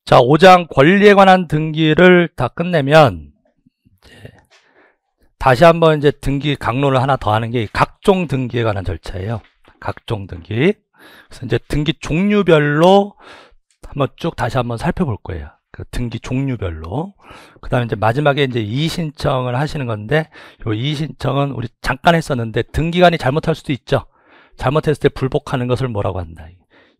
자, 5장 권리에 관한 등기를 다 끝내면 이제 다시 한번 이제 등기 강론을 하나 더 하는 게 각종 등기에 관한 절차예요. 각종 등기. 그래서 이제 등기 종류별로 한번 쭉 다시 한번 살펴볼 거예요. 그 등기 종류별로. 그 다음에 이제 마지막에 이제 이의신청을 하시는 건데, 요 이의신청은 우리 잠깐 했었는데, 등기관이 잘못할 수도 있죠. 잘못했을 때 불복하는 것을 뭐라고 한다.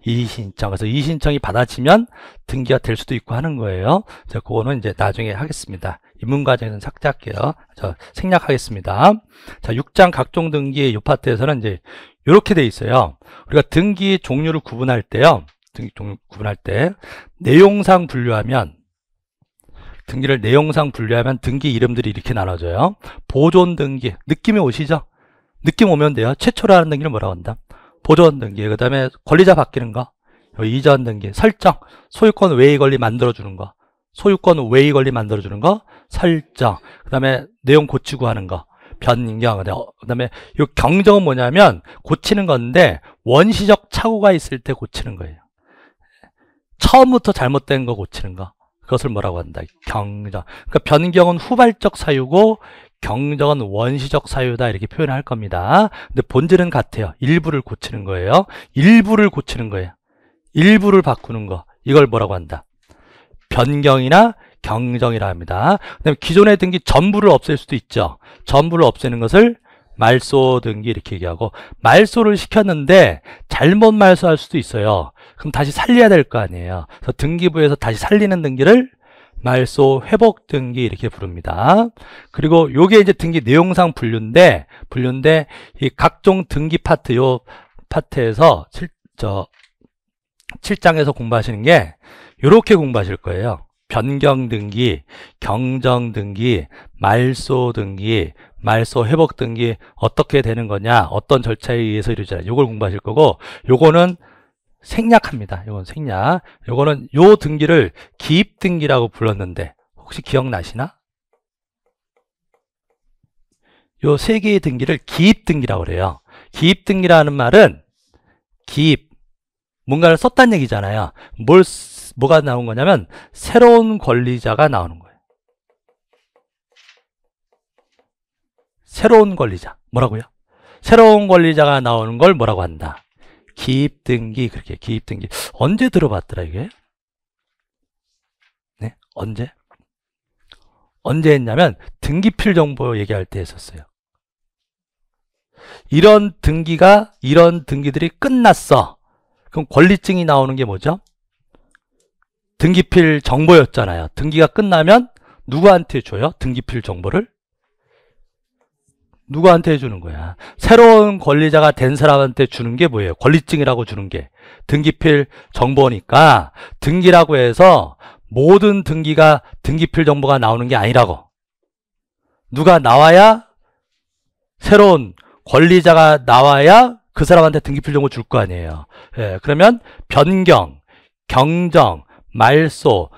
이의신청. 그래서 이의신청이 받아지면 등기가 될 수도 있고 하는 거예요. 자, 그거는 이제 나중에 하겠습니다. 입문과정에서는 삭제할게요. 자, 생략하겠습니다. 자, 6장 각종 등기 이 파트에서는 이제 이렇게 돼 있어요. 우리가 등기 종류를 구분할 때요. 등기 종류 구분할 때 내용상 분류하면, 등기를 내용상 분류하면 등기 이름들이 이렇게 나눠져요. 보존 등기. 느낌이 오시죠? 느낌 오면 돼요. 최초로 하는 등기를 뭐라고 한다? 보존 등기. 그 다음에 권리자 바뀌는 거, 이전 등기, 설정, 소유권 외의 권리 만들어주는 거, 소유권 외의 권리 만들어주는 거, 설정, 그 다음에 내용 고치고 하는 거, 변경, 그 다음에 이 경정은 뭐냐면 고치는 건데 원시적 착오가 있을 때 고치는 거예요. 처음부터 잘못된 거 고치는 거, 그것을 뭐라고 한다? 경정. 그러니까 변경은 후발적 사유고 경정은 원시적 사유다, 이렇게 표현할 겁니다. 근데 본질은 같아요. 일부를 고치는 거예요. 일부를 고치는 거예요. 일부를 바꾸는 거, 이걸 뭐라고 한다? 변경이나 경정이라 합니다. 그다음에 기존의 등기 전부를 없앨 수도 있죠. 전부를 없애는 것을 말소 등기 이렇게 얘기하고, 말소를 시켰는데 잘못 말소할 수도 있어요. 그럼 다시 살려야 될 거 아니에요. 그래서 등기부에서 다시 살리는 등기를 말소 회복 등기 이렇게 부릅니다. 그리고 요게 이제 등기 내용상 분류인데 이 각종 등기 파트, 요 파트에서 7장에서 공부하시는 게 요렇게 공부하실 거예요. 변경 등기, 경정 등기, 말소 등기, 말소 회복 등기 어떻게 되는 거냐, 어떤 절차에 의해서 이루어지냐, 요걸 공부하실 거고, 요거는 생략합니다. 요건 생략. 요거는 요 등기를 기입 등기라고 불렀는데 혹시 기억나시나? 요 세 개의 등기를 기입 등기라고 그래요. 기입 등기라는 말은 기입, 뭔가를 썼다는 얘기잖아요. 뭐가 나온 거냐면 새로운 권리자가 나오는 거예요. 새로운 권리자. 뭐라고요? 새로운 권리자가 나오는 걸 뭐라고 한다? 기입 등기. 그렇게 기입 등기. 언제 들어봤더라 이게? 네? 언제 했냐면 등기필 정보 얘기할 때 했었어요. 이런 등기들이 끝났어. 그럼 권리증이 나오는 게 뭐죠? 등기필 정보였잖아요. 등기가 끝나면 누구한테 줘요? 등기필 정보를? 누구한테 해주는 거야? 새로운 권리자가 된 사람한테 주는 게 뭐예요? 권리증이라고 주는 게 등기필 정보니까, 등기라고 해서 모든 등기가 등기필 정보가 나오는 게 아니라고. 누가 나와야, 새로운 권리자가 나와야 그 사람한테 등기필 정보 줄 거 아니에요. 예, 그러면 변경, 경정, 말소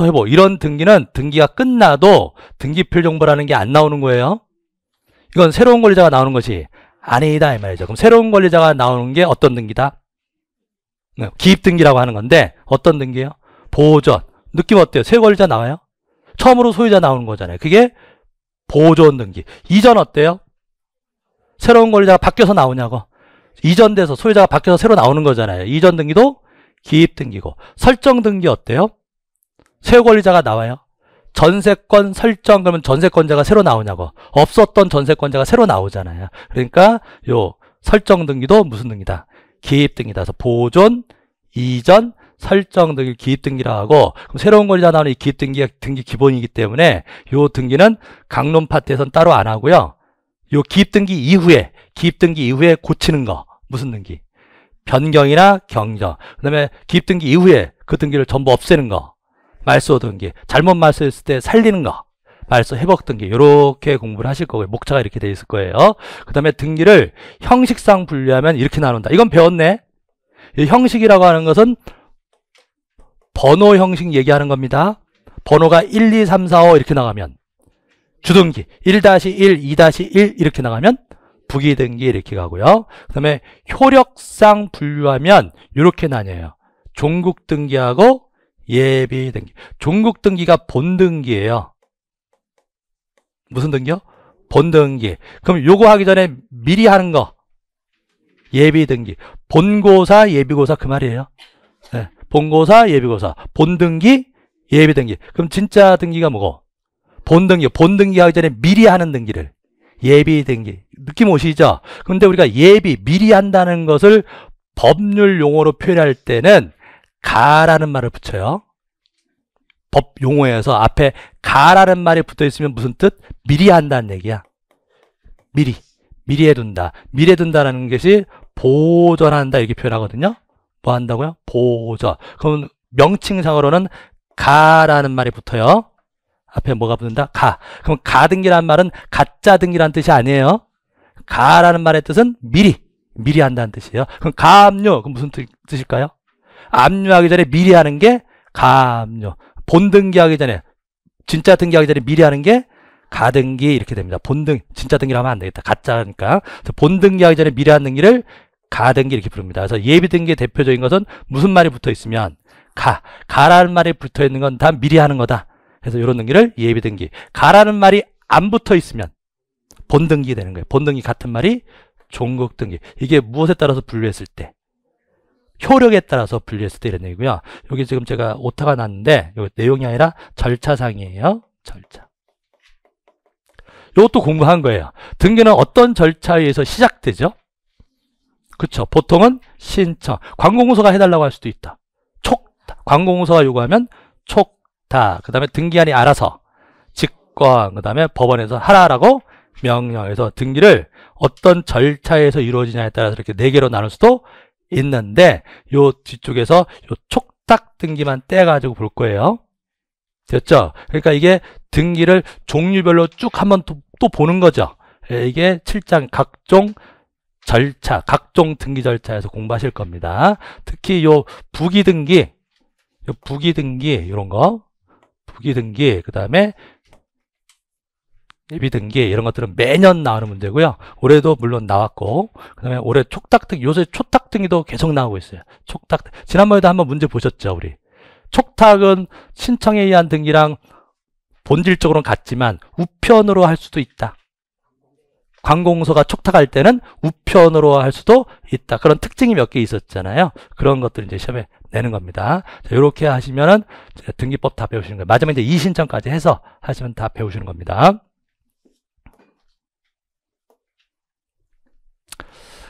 회복, 이런 등기는 등기가 끝나도 등기필 정보라는 게 안 나오는 거예요. 이건 새로운 권리자가 나오는 것이 아니다 이 말이죠. 그럼 새로운 권리자가 나오는 게 어떤 등기다? 기입 등기라고 하는 건데 어떤 등기예요? 보존. 느낌 어때요? 새 권리자 나와요? 처음으로 소유자 나오는 거잖아요. 그게 보존 등기. 이전 어때요? 새로운 권리자가 바뀌어서 나오냐고. 이전돼서 소유자가 바뀌어서 새로 나오는 거잖아요. 이전 등기도 기입 등기고. 설정 등기 어때요? 새 권리자가 나와요. 전세권 설정, 그러면 전세권자가 새로 나오냐고. 없었던 전세권자가 새로 나오잖아요. 그러니까 요 설정 등기도 무슨 등기다? 기입 등기다. 그래서 보존, 이전, 설정 등기 기입 등기라고 하고, 그럼 새로운 권리자 나오는 이 기입 등기가 등기 기본이기 때문에 요 등기는 강론 파트에서는 따로 안 하고요. 요 기입 등기 이후에 고치는 거, 무슨 등기? 변경이나 경정. 그다음에 기입 등기 이후에 그 등기를 전부 없애는 거, 말소 등기. 잘못 말소했을 때 살리는 거, 말소 회복 등기. 이렇게 공부를 하실 거고요. 목차가 이렇게 돼 있을 거예요. 그 다음에 등기를 형식상 분류하면 이렇게 나눈다. 이건 배웠네. 이 형식이라고 하는 것은 번호 형식 얘기하는 겁니다. 번호가 1, 2, 3, 4, 5 이렇게 나가면 주등기, 1-1, 2-1 이렇게 나가면 부기등기 이렇게 가고요. 그 다음에 효력상 분류하면 이렇게 나뉘어요. 종국등기하고 예비 등기. 종국 등기가 본 등기예요. 무슨 등기요? 본 등기. 그럼 요거 하기 전에 미리 하는 거 예비 등기. 본고사, 예비고사 그 말이에요. 네. 본고사, 예비고사. 본 등기, 예비 등기. 그럼 진짜 등기가 뭐고? 본 등기. 본 등기 하기 전에 미리 하는 등기를 예비 등기. 느낌 오시죠? 근데 우리가 예비, 미리 한다는 것을 법률 용어로 표현할 때는 가라는 말을 붙여요. 법 용어에서 앞에 가라는 말이 붙어 있으면 무슨 뜻? 미리 한다는 얘기야. 미리. 미리에 둔다. 미리에 둔다라는 것이 보전한다 이렇게 표현하거든요. 뭐 한다고요? 보전. 그럼 명칭상으로는 가라는 말이 붙어요. 앞에 뭐가 붙는다? 가. 그럼 가등기라는 말은 가짜 등기라는 뜻이 아니에요. 가라는 말의 뜻은 미리. 미리 한다는 뜻이에요. 그럼 가압류. 그럼 무슨 뜻일까요? 압류하기 전에 미리 하는 게 가압류. 본등기하기 전에, 진짜 등기하기 전에 미리 하는 게 가등기 이렇게 됩니다. 본등, 진짜 등기를 하면 안 되겠다. 가짜니까. 본등기하기 전에 미리 하는 등기를 가등기 이렇게 부릅니다. 그래서 예비등기의 대표적인 것은 무슨 말이 붙어 있으면 가라는 말이 붙어 있는 건 다 미리 하는 거다. 그래서 이런 등기를 예비등기. 가라는 말이 안 붙어 있으면 본등기 되는 거예요. 본등기 같은 말이 종국등기. 이게 무엇에 따라서 분류했을 때? 효력에 따라서 분류했을 때 이런 얘기고요. 여기 지금 제가 오타가 났는데 여기 내용이 아니라 절차상이에요. 절차. 이것도 공부한 거예요. 등기는 어떤 절차에 의해서 시작되죠? 그렇죠. 보통은 신청. 관공서가 해달라고 할 수도 있다. 촉탁. 관공서가 요구하면 촉탁. 그 다음에 등기한이 알아서 직권. 그 다음에 법원에서 하라라고 명령해서 등기를 어떤 절차에서 이루어지냐에 따라서 이렇게 4개로 나눌 수도 있는데 요 뒤쪽에서 요 촉탁 등기만 떼가지고 볼 거예요. 됐죠? 그러니까 이게 등기를 종류별로 쭉 한번 또 보는 거죠. 이게 7장 각종 절차, 각종 등기 절차에서 공부하실 겁니다. 특히 요 부기등기, 이런 거, 부기등기, 그 다음에 예비등기 이런 것들은 매년 나오는 문제고요. 올해도 물론 나왔고, 그 다음에 올해 촉탁등기, 요새 촉탁등기도 계속 나오고 있어요. 촉탁. 지난번에도 한번 문제 보셨죠, 우리. 촉탁은 신청에 의한 등기랑 본질적으로는 같지만 우편으로 할 수도 있다. 관공서가 촉탁할 때는 우편으로 할 수도 있다. 그런 특징이 몇 개 있었잖아요. 그런 것들 이제 시험에 내는 겁니다. 자, 이렇게 하시면은 등기법 다 배우시는 거예요. 마지막에 이제 이신청까지 해서 하시면 다 배우시는 겁니다.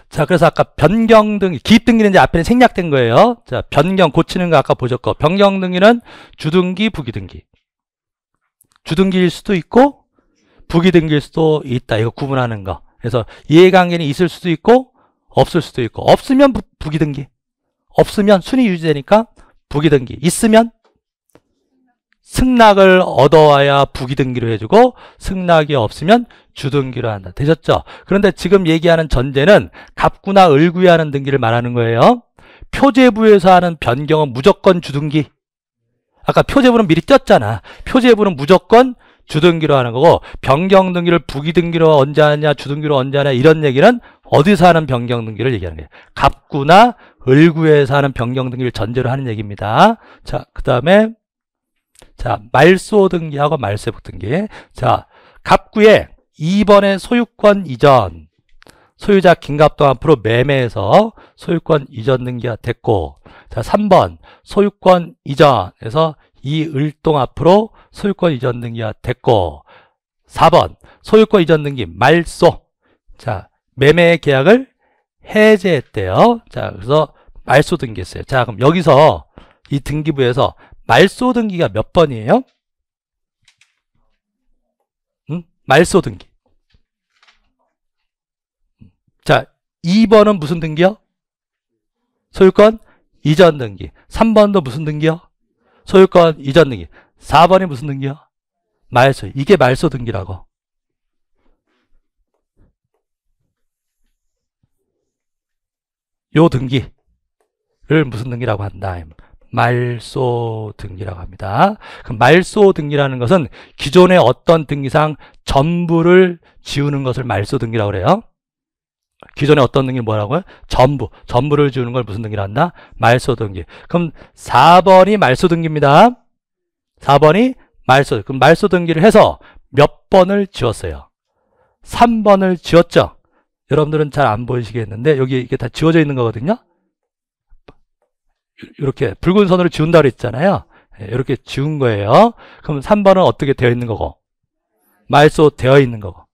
자, 그래서 아까 변경등기, 기입등기는 이제 앞에는 생략된 거예요. 자, 변경, 고치는 거 아까 보셨고, 변경등기는 주등기, 부기등기. 주등기일 수도 있고, 부기등기일 수도 있다. 이거 구분하는 거. 그래서 이해관계는 있을 수도 있고, 없을 수도 있고, 없으면 부기등기. 없으면 순위 유지되니까 부기등기. 있으면 승낙을 얻어와야 부기등기로 해주고 승낙이 없으면 주등기로 한다. 되셨죠? 그런데 지금 얘기하는 전제는 갑구나 을구에 하는 등기를 말하는 거예요. 표제부에서 하는 변경은 무조건 주등기. 아까 표제부는 미리 떴잖아. 표제부는 무조건 주등기로 하는 거고 변경등기를 부기등기로 언제 하냐 주등기로 언제 하냐 이런 얘기는 어디서 하는 변경등기를 얘기하는 거예요. 갑구나 을구에서 하는 변경등기를 전제로 하는 얘기입니다. 자, 그 다음에 자, 말소등기하고 말세복등기. 자, 갑구에 2번의 소유권 이전. 소유자 김갑동 앞으로 매매해서 소유권 이전 등기가 됐고. 자, 3번 소유권 이전에서 이을동 앞으로 소유권 이전 등기가 됐고. 4번 소유권 이전 등기 말소. 자, 매매 계약을 해제했대요. 자, 그래서 말소 등기했어요. 자, 그럼 여기서 이 등기부에서 말소 등기가 몇 번이에요? 말소 등기. 자, 2번은 무슨 등기요? 소유권 이전 등기. 3번도 무슨 등기요? 소유권 이전 등기. 4번이 무슨 등기요? 말소. 이게 말소 등기라고. 요 등기를 무슨 등기라고 한다. 말소 등기라고 합니다. 그럼 말소 등기라는 것은 기존의 어떤 등기상 전부를 지우는 것을 말소 등기라고 그래요. 기존에 어떤 등기 뭐라고요? 전부를 지우는 걸 무슨 등기를 한다? 말소 등기. 그럼 4번이 말소 등기입니다. 4번이 말소. 그럼 말소 등기를 해서 몇 번을 지웠어요? 3번을 지웠죠? 여러분들은 잘 안 보이시겠는데 여기 이게 다 지워져 있는 거거든요. 이렇게 붉은 선으로 지운다고 했잖아요. 이렇게 지운 거예요. 그럼 3번은 어떻게 되어 있는 거고? 말소 되어 있는 거고.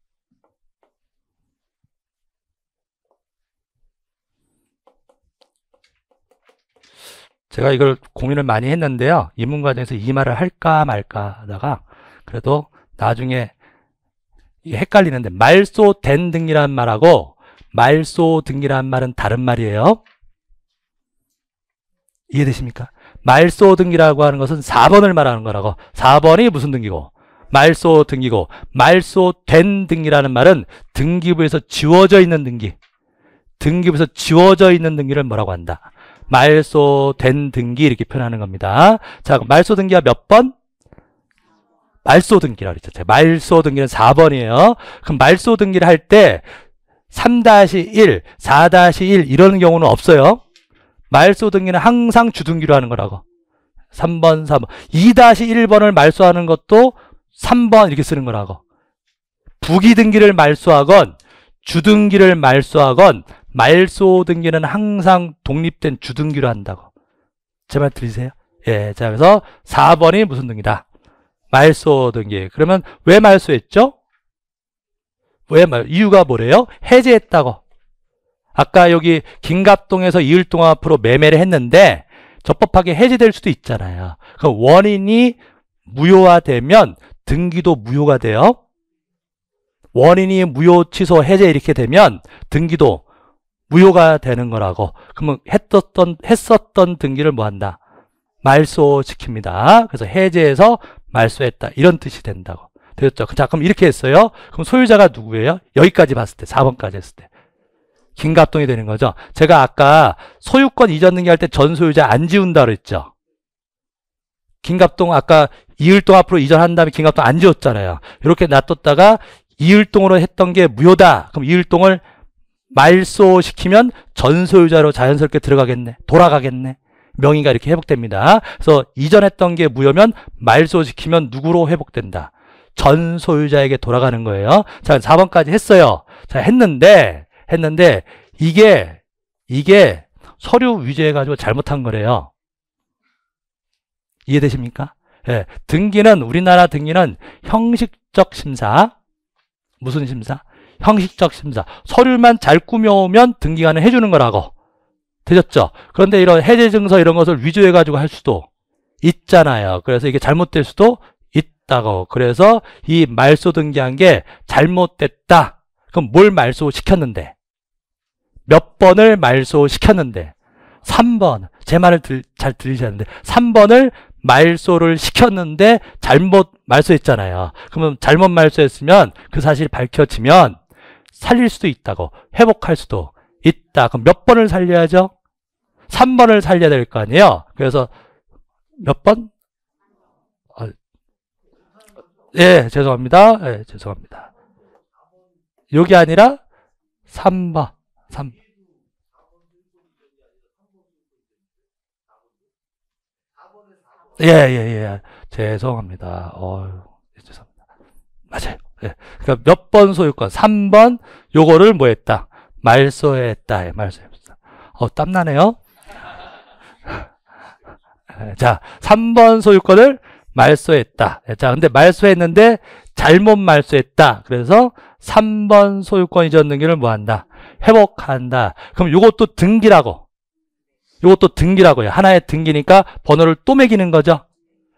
제가 이걸 고민을 많이 했는데요. 입문 과정에서 이 말을 할까 말까 하다가 그래도 나중에 이게 헷갈리는데 말소된 등기라는 말하고 말소 등기라는 말은 다른 말이에요. 이해되십니까? 말소 등기라고 하는 것은 4번을 말하는 거라고. 4번이 무슨 등기고? 말소 등기고, 말소된 등기라는 말은 등기부에서 지워져 있는 등기. 등기부에서 지워져 있는 등기를 뭐라고 한다? 말소된 등기 이렇게 표현하는 겁니다. 자, 말소 등기가 몇 번? 말소 등기라고 그랬죠. 말소 등기는 4번이에요. 그럼 말소 등기를 할 때 3-1, 4-1 이런 경우는 없어요. 말소 등기는 항상 주등기로 하는 거라고. 3번, 4번. 2-1번을 말소하는 것도 3번 이렇게 쓰는 거라고. 부기 등기를 말소하건 주등기를 말소하건 말소 등기는 항상 독립된 주등기로 한다고. 제 말 들리세요? 예. 자, 그래서 4번이 무슨 등기다? 말소 등기. 그러면 왜 말소했죠? 이유가 뭐래요? 해제했다고. 아까 여기 김갑동에서 이을동합으로 매매를 했는데 적법하게 해제될 수도 있잖아요. 그럼 원인이 무효화되면 등기도 무효가 돼요. 원인이 무효, 취소, 해제 이렇게 되면 등기도 무효가 되는 거라고. 그러면 했었던 등기를 뭐 한다? 말소시킵니다. 그래서 해제해서 말소했다. 이런 뜻이 된다고. 되었죠? 자, 그럼 이렇게 했어요. 그럼 소유자가 누구예요? 여기까지 봤을 때, 4번까지 했을 때. 김갑동이 되는 거죠. 제가 아까 소유권 이전 등기할 때 전 소유자 안 지운다 그랬죠. 김갑동 아까 이을동 앞으로 이전한 다음에 김갑동 안 지웠잖아요. 이렇게 놔뒀다가 이을동으로 했던 게 무효다. 그럼 이을동을 말소시키면 전 소유자로 자연스럽게 들어가겠네. 돌아가겠네. 명의가 이렇게 회복됩니다. 그래서 이전했던 게 무효면 말소시키면 누구로 회복된다? 전 소유자에게 돌아가는 거예요. 자, 4번까지 했어요. 자, 했는데 이게 서류 위조해가지고 잘못한 거래요. 이해되십니까? 예, 등기는, 우리나라 등기는 형식적 심사. 무슨 심사? 형식적 심사. 서류만 잘 꾸며오면 등기관은 해주는 거라고. 되셨죠? 그런데 이런 해제증서 이런 것을 위조해가지고 할 수도 있잖아요. 그래서 이게 잘못될 수도 있다고. 그래서 이 말소 등기한 게 잘못됐다. 그럼 뭘 말소시켰는데? 몇 번을 말소시켰는데? 3번. 제 말을 잘 들리셨는데 3번을 말소를 시켰는데 잘못 말소했잖아요. 그러면 잘못 말소했으면 그 사실이 밝혀지면 살릴 수도 있다고. 회복할 수도 있다. 그럼 몇 번을 살려야죠? 3번을 살려야 될 거 아니에요? 그래서 몇 번? 예, 죄송합니다. 예, 죄송합니다. 여기 아니라 3번. 3번. 예. 죄송합니다. 죄송합니다. 맞아요. 예. 그러니까 몇 번 소유권? 3번 요거를 뭐 했다? 말소했다. 예, 말소했다. 땀나네요. 자, 3번 소유권을 말소했다. 자, 근데 말소했는데 잘못 말소했다. 그래서 3번 소유권 이전 등기를 뭐 한다? 회복한다. 그럼 요것도 등기라고. 요것도 등기라고요. 하나의 등기니까 번호를 또 매기는 거죠.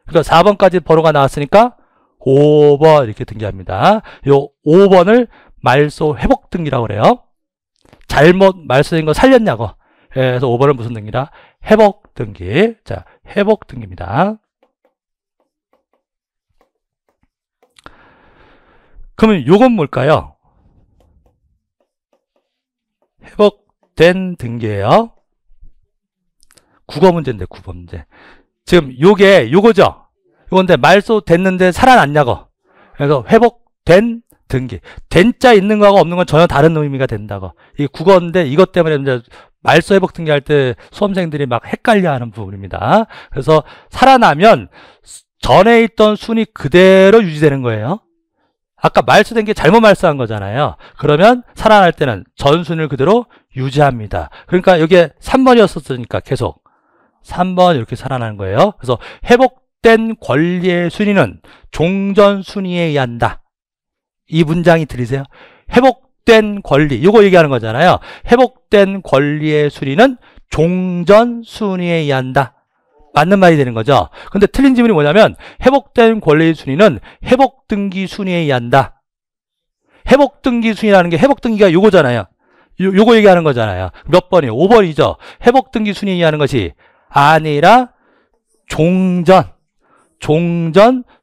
그러니까 4번까지 번호가 나왔으니까 5번 이렇게 등기합니다. 요 5번을 말소 회복 등기라고 그래요. 잘못 말소된 거 살렸냐고. 그래서 5번은 무슨 등기다? 회복 등기. 자, 회복 등기입니다. 그러면 요건 뭘까요? 회복된 등기예요. 국어 문제인데, 국어 문제. 지금 요거죠? 요건데 말소 됐는데 살아났냐고. 그래서 회복된 등기. 된자 있는 거하고 없는 건 전혀 다른 의미가 된다고. 이게 국어인데 이것 때문에 이제 말소 회복 등기할 때 수험생들이 막 헷갈려 하는 부분입니다. 그래서 살아나면 전에 있던 순이 그대로 유지되는 거예요. 아까 말소된 게 잘못 말소한 거잖아요. 그러면 살아날 때는 전순을 그대로 유지합니다. 그러니까 여기에 3번이었으니까 계속 3번 이렇게 살아나는 거예요. 그래서 회복된 권리의 순위는 종전 순위에 의한다. 이 문장이 들리세요? 회복된 권리, 이거 얘기하는 거잖아요. 회복된 권리의 순위는 종전 순위에 의한다. 맞는 말이 되는 거죠. 근데 틀린 지문이 뭐냐면 회복된 권리의 순위는 회복등기 순위에 의한다. 회복등기 순위라는 게 회복등기가 요거잖아요. 요거 얘기하는 거잖아요. 몇 번이에요? 5번이죠. 회복등기 순위에 의하는 것이 아니라 종전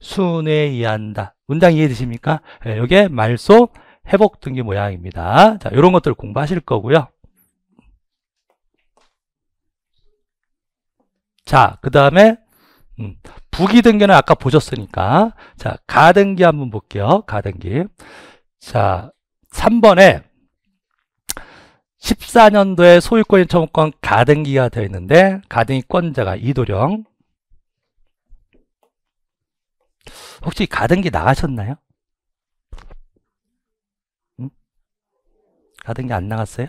순위에 의한다. 문장 이해되십니까? 네, 이게 말소 회복등기 모양입니다. 자, 이런 것들 공부하실 거고요. 자, 그 다음에 부기등기는 아까 보셨으니까 자, 가등기 한번 볼게요. 가등기. 자, 3번에 14년도에 소유권인 청구권 가등기가 되어 있는데 가등기권자가 이도령. 혹시 가등기 나가셨나요? 가등기 안 나갔어요?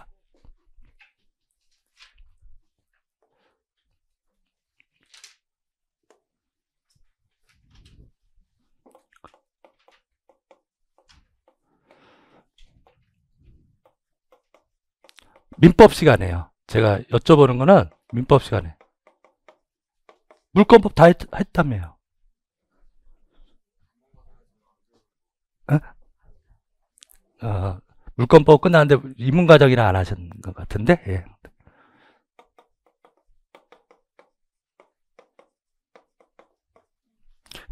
민법 시간에요. 제가 여쭤보는 거는 민법 시간에. 물권법 다 했다며요. 물권법 끝났는데 입문과정이라 안 하신 것 같은데. 예.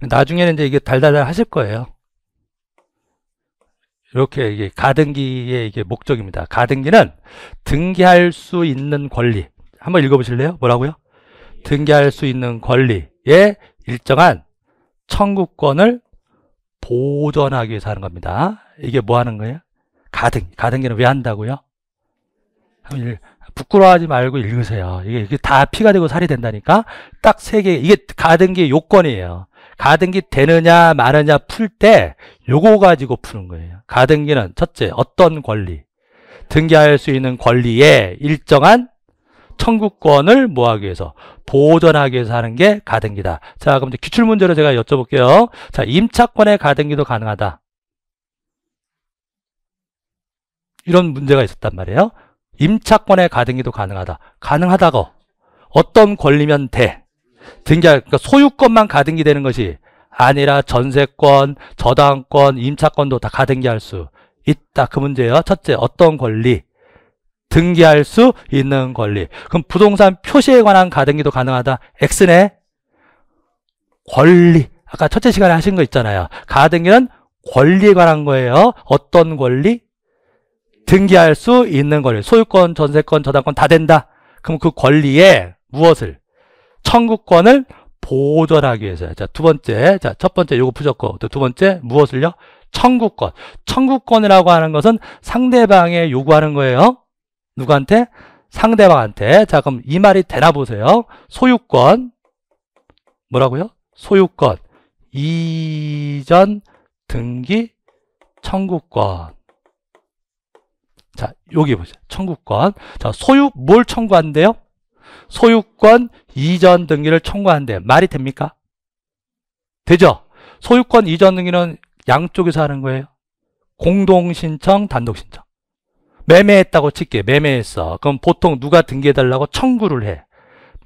나중에는 이제 이게 달달달 하실 거예요. 이렇게 이게 가등기의 이게 목적입니다. 가등기는 등기할 수 있는 권리. 한번 읽어보실래요? 뭐라고요? 등기할 수 있는 권리에 일정한 청구권을 보존하기 위해서 하는 겁니다. 이게 뭐 하는 거예요? 가등기는 왜 한다고요? 부끄러워하지 말고 읽으세요. 이게 다 피가 되고 살이 된다니까? 딱 3개. 이게 가등기의 요건이에요. 가등기 되느냐 마느냐 풀 때 요거 가지고 푸는 거예요. 가등기는 첫째, 어떤 권리? 등기할 수 있는 권리에 일정한 청구권을 뭐하기 위해서? 보존하기 위해서 하는 게 가등기다. 자, 그럼 이제 기출문제로 제가 여쭤볼게요. 자, 임차권의 가등기도 가능하다. 이런 문제가 있었단 말이에요. 임차권의 가등기도 가능하다. 가능하다고. 어떤 권리면 돼? 그러니까 소유권만 가등기 되는 것이 아니라 전세권, 저당권, 임차권도 다 가등기할 수 있다. 그 문제예요. 첫째, 어떤 권리? 등기할 수 있는 권리. 그럼 부동산 표시에 관한 가등기도 가능하다. X네. 권리. 아까 첫째 시간에 하신 거 있잖아요. 가등기는 권리에 관한 거예요. 어떤 권리? 등기할 수 있는 권리. 소유권, 전세권, 저당권 다 된다. 그럼 그 권리에 무엇을? 청구권을 보존하기 위해서. 자, 두 번째. 자, 첫 번째 요거 푸셨고, 또 두 번째 무엇을요? 청구권. 청구권이라고 하는 것은 상대방에 요구하는 거예요. 누구한테? 상대방한테. 자, 그럼 이 말이 되나 보세요. 소유권. 뭐라고요? 소유권. 이전 등기 청구권. 자, 여기 보세요. 청구권. 자, 뭘 청구한대요? 소유권 이전 등기를 청구한대. 말이 됩니까? 되죠? 소유권 이전 등기는 양쪽에서 하는 거예요. 공동신청, 단독신청. 매매했다고 칠게. 매매했어. 그럼 보통 누가 등기해달라고 청구를 해.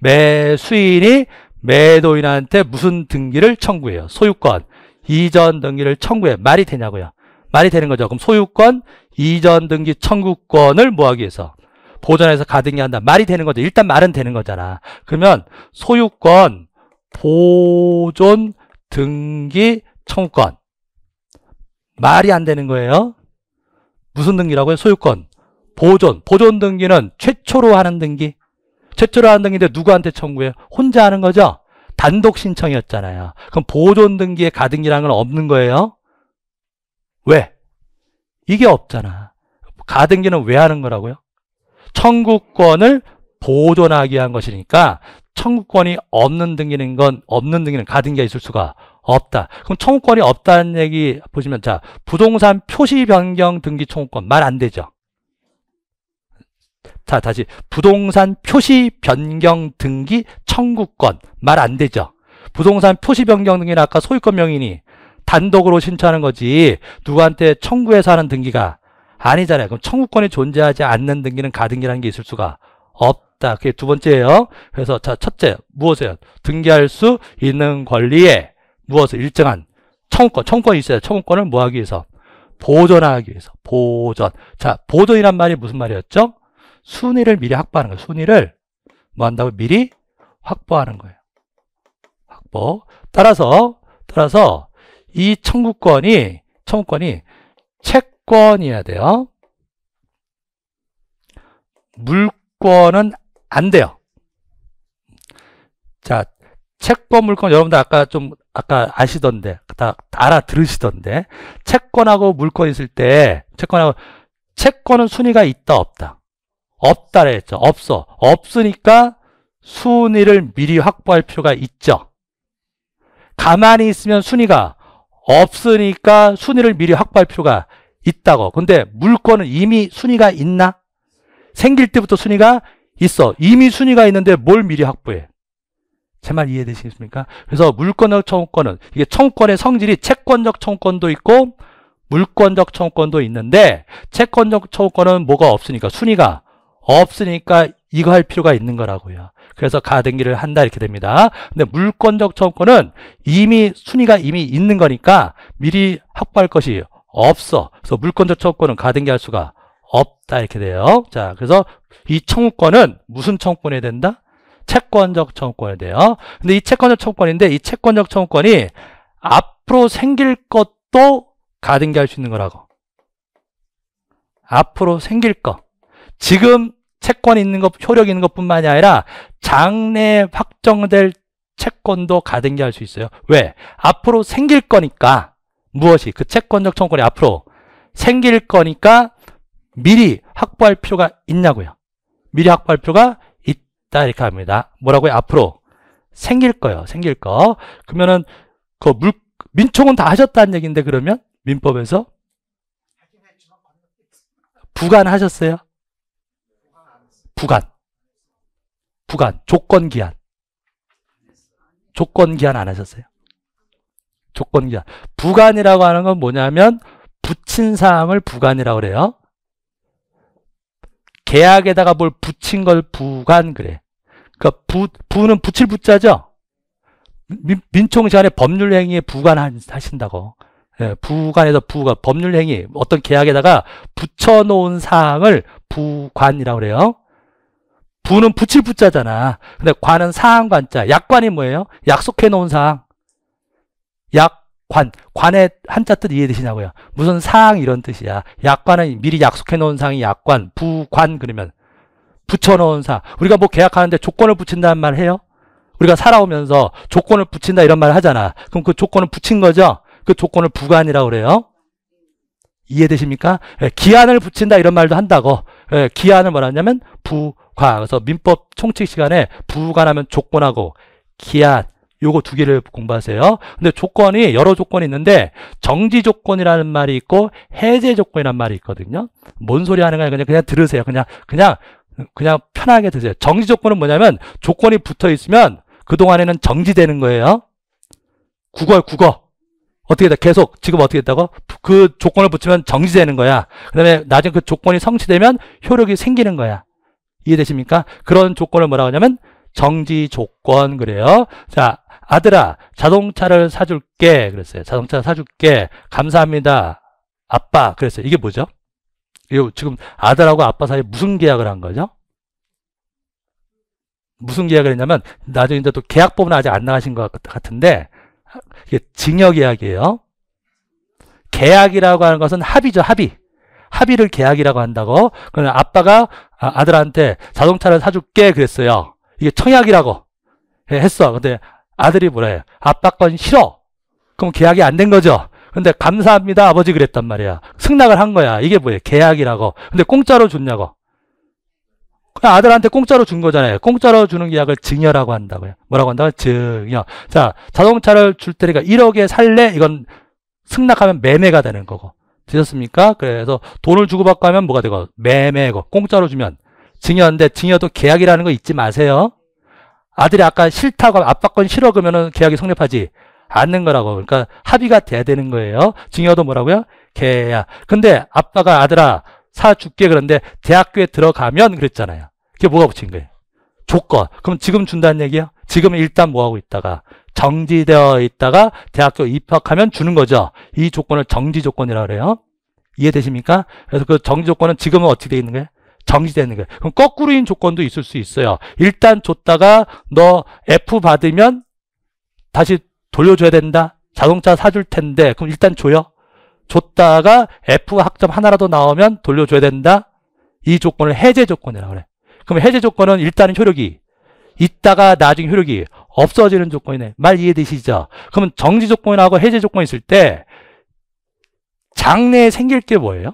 매수인이 매도인한테 무슨 등기를 청구해요? 소유권 이전 등기를 청구해. 말이 되냐고요? 말이 되는 거죠. 그럼 소유권 이전 등기 청구권을 뭐하기 위해서? 보존해서 가등기한다. 말이 되는 거죠. 일단 말은 되는 거잖아. 그러면 소유권 보존 등기 청구권. 말이 안 되는 거예요. 무슨 등기라고요? 소유권 보존 등기는 최초로 하는 등기. 최초로 하는 등기인데 누구한테 청구해요? 혼자 하는 거죠. 단독 신청이었잖아요. 그럼 보존 등기에 가등기라는 건 없는 거예요. 왜? 이게 없잖아. 가등기는 왜 하는 거라고요? 청구권을 보존하기 위한 것이니까 청구권이 없는 등기는 가등기가 있을 수가 없다. 그럼 청구권이 없다는 얘기 보시면, 자, 부동산 표시 변경 등기 청구권 말 안 되죠. 자, 다시 부동산 표시 변경 등기 청구권 말 안 되죠. 부동산 표시 변경 등기는 아까 소유권 명의인이 단독으로 신청하는 거지 누구한테 청구해서 하는 등기가 아니잖아요. 그럼 청구권이 존재하지 않는 등기는 가등기라는 게 있을 수가 없다. 그게 두 번째예요. 그래서 자, 첫째 무엇이에요? 등기할 수 있는 권리에 무엇을 일정한 청구권이 있어요. 청구권을 뭐 하기 위해서? 보존하기 위해서. 보존. 자, 보존이란 말이 무슨 말이었죠? 순위를 미리 확보하는 거예요. 순위를 뭐 한다고? 미리 확보하는 거예요. 확보. 따라서 이 청구권이 채권이어야 돼요. 물권은 안 돼요. 자, 채권, 물권 여러분들 아까 아시던데, 다 알아들으시던데, 채권하고 물권 있을 때, 채권은 순위가 있다, 없다? 없다 그랬죠. 없어. 없으니까 순위를 미리 확보할 필요가 있죠. 가만히 있으면 순위가 없으니까 순위를 미리 확보할 필요가 있다고. 근데 물권은 이미 순위가 있나? 생길 때부터 순위가 있어. 이미 순위가 있는데 뭘 미리 확보해? 제 말 이해되시겠습니까? 그래서 물권적 청구권은 이게 청구권의 성질이 채권적 청구권도 있고 물권적 청구권도 있는데 채권적 청구권은 뭐가 없으니까 순위가 없으니까 이거 할 필요가 있는 거라고요. 그래서 가등기를 한다 이렇게 됩니다. 근데 물권적 청구권은 이미 순위가 이미 있는 거니까 미리 확보할 것이 없어. 그래서 물권적 청구권은 가등기할 수가 없다 이렇게 돼요. 자, 그래서 이 청구권은 무슨 청구권이 된다? 채권적 청구권이 돼요. 근데 이 채권적 청구권인데 이 채권적 청구권이 앞으로 생길 것도 가등기할 수 있는 거라고. 앞으로 생길 것. 지금 채권이 있는 것, 효력이 있는 것뿐만이 아니라 장래에 확정될 채권도 가등기할 수 있어요. 왜? 앞으로 생길 거니까. 무엇이? 그 채권적 청구권이 앞으로 생길 거니까 미리 확보할 필요가 있냐고요. 미리 확보할 필요가 있다 이렇게 합니다. 뭐라고요? 앞으로 생길 거요. 생길 거. 그러면은 그 민총은 다 하셨다는 얘기인데 그러면 민법에서 부관하셨어요? 부관, 조건기한. 조건기한 안 하셨어요? 조건기한. 부관이라고 하는 건 뭐냐면 붙인 사항을 부관이라고 그래요. 계약에다가 뭘 붙인 걸 부관 그래. 그러니까 부는 붙일 붙자죠? 민총 시간에 법률행위에 부관하신다고. 예, 부관에서 법률행위, 어떤 계약에다가 붙여놓은 사항을 부관이라고 그래요. 부는 붙일 붙자잖아. 근데 관은 사항관자. 약관이 뭐예요? 약속해 놓은 사항. 관의 한자 뜻 이해되시냐고요? 무슨 사항 이런 뜻이야. 약관은 미리 약속해 놓은 사항이 약관, 부관 그러면 붙여놓은 사항. 우리가 뭐 계약하는데 조건을 붙인다는 말 해요? 우리가 살아오면서 조건을 붙인다 이런 말 하잖아. 그럼 그 조건을 붙인 거죠? 그 조건을 부관이라고 그래요. 이해되십니까? 예, 기한을 붙인다 이런 말도 한다고. 예, 기한을 뭐라 하냐면 부관. 그래서 민법 총칙 시간에 부관하면 조건하고 기한 요거 두 개를 공부하세요. 근데 조건이 여러 조건이 있는데 정지 조건이라는 말이 있고 해제 조건이라는 말이 있거든요. 뭔 소리 하는 거야? 그냥 들으세요. 그냥 편하게 드세요. 정지 조건은 뭐냐면 조건이 붙어 있으면 그동안에는 정지되는 거예요. 국어. 어떻게 돼? 계속 지금 어떻게 됐다고? 그 조건을 붙이면 정지되는 거야. 그 다음에 나중에 그 조건이 성취되면 효력이 생기는 거야. 이해되십니까? 그런 조건을 뭐라고 하냐면 정지 조건 그래요. 자, 아들아 자동차를 사줄게 그랬어요. 자동차 사줄게. 감사합니다. 아빠 그랬어요. 이게 뭐죠? 이거 지금 아들하고 아빠 사이에 무슨 계약을 한 거죠? 무슨 계약을 했냐면 나중에 이제 또 계약법은 아직 안 나가신 것 같은데 이게 증여계약이에요. 계약이라고 하는 것은 합의죠. 합의를 계약이라고 한다고. 그러면 아빠가 아들한테 자동차를 사줄게 그랬어요. 이게 청약이라고 했어. 근데 아들이 뭐라 해요? 아빠 건 싫어. 그럼 계약이 안 된 거죠. 근데 감사합니다 아버지 그랬단 말이야. 승낙을 한 거야. 이게 뭐예요? 계약이라고. 근데 공짜로 줬냐고. 그냥 아들한테 공짜로 준 거잖아요. 공짜로 주는 계약을 증여라고 한다고요. 뭐라고 한다고요? 증여. 자, 자동차를 줄 테니까 1억에 살래? 이건 승낙하면 매매가 되는 거고. 되셨습니까? 그래서 돈을 주고받고 하면 뭐가 되고? 매매고. 공짜로 주면 증여인데 증여도 계약이라는 거 잊지 마세요. 아들이 아까 싫다고 하면 아빠 건 싫어 그러면은 계약이 성립하지 않는 거라고. 그러니까 합의가 돼야 되는 거예요. 증여도 뭐라고요? 계약. 근데 아빠가 아들아 사줄게 그런데 대학교에 들어가면 그랬잖아요. 그게 뭐가 붙인 거예요? 조건. 그럼 지금 준다는 얘기야? 지금은 일단 뭐하고 있다가 정지되어 있다가 대학교 입학하면 주는 거죠. 이 조건을 정지 조건이라고 그래요. 이해되십니까? 그래서 그 정지 조건은 지금은 어떻게 되어 있는 거예요? 정지되는 거예요. 그럼 거꾸로인 조건도 있을 수 있어요. 일단 줬다가 너 F 받으면 다시 돌려줘야 된다. 자동차 사줄 텐데 그럼 일단 줘요. 줬다가 F 학점 하나라도 나오면 돌려줘야 된다. 이 조건을 해제 조건이라고 그래. 그럼 해제 조건은 일단은 효력이 있다가 나중에 효력이 없어지는 조건이네. 말 이해되시죠? 그러면 정지 조건하고 해제 조건이 있을 때 장래에 생길 게 뭐예요?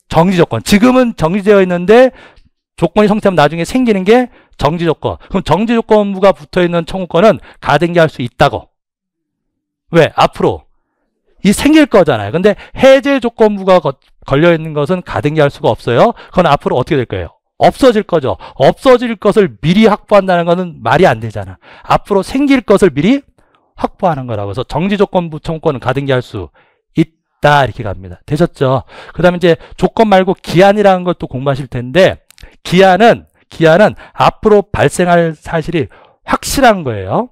정지 조건. 지금은 정지되어 있는데 조건이 성립하면 나중에 생기는 게 정지 조건. 그럼 정지 조건부가 붙어있는 청구권은 가등기할 수 있다고. 왜? 앞으로 이 생길 거잖아요. 근데 해제 조건부가 걸려있는 것은 가등기할 수가 없어요. 그건 앞으로 어떻게 될 거예요? 없어질 거죠. 없어질 것을 미리 확보한다는 것은 말이 안 되잖아. 앞으로 생길 것을 미리 확보하는 거라고 해서 정지 조건부 청구권은 가등기할 수 있다. 이렇게 갑니다. 되셨죠? 그 다음에 이제 조건 말고 기한이라는 것도 공부하실 텐데 기한은 앞으로 발생할 사실이 확실한 거예요.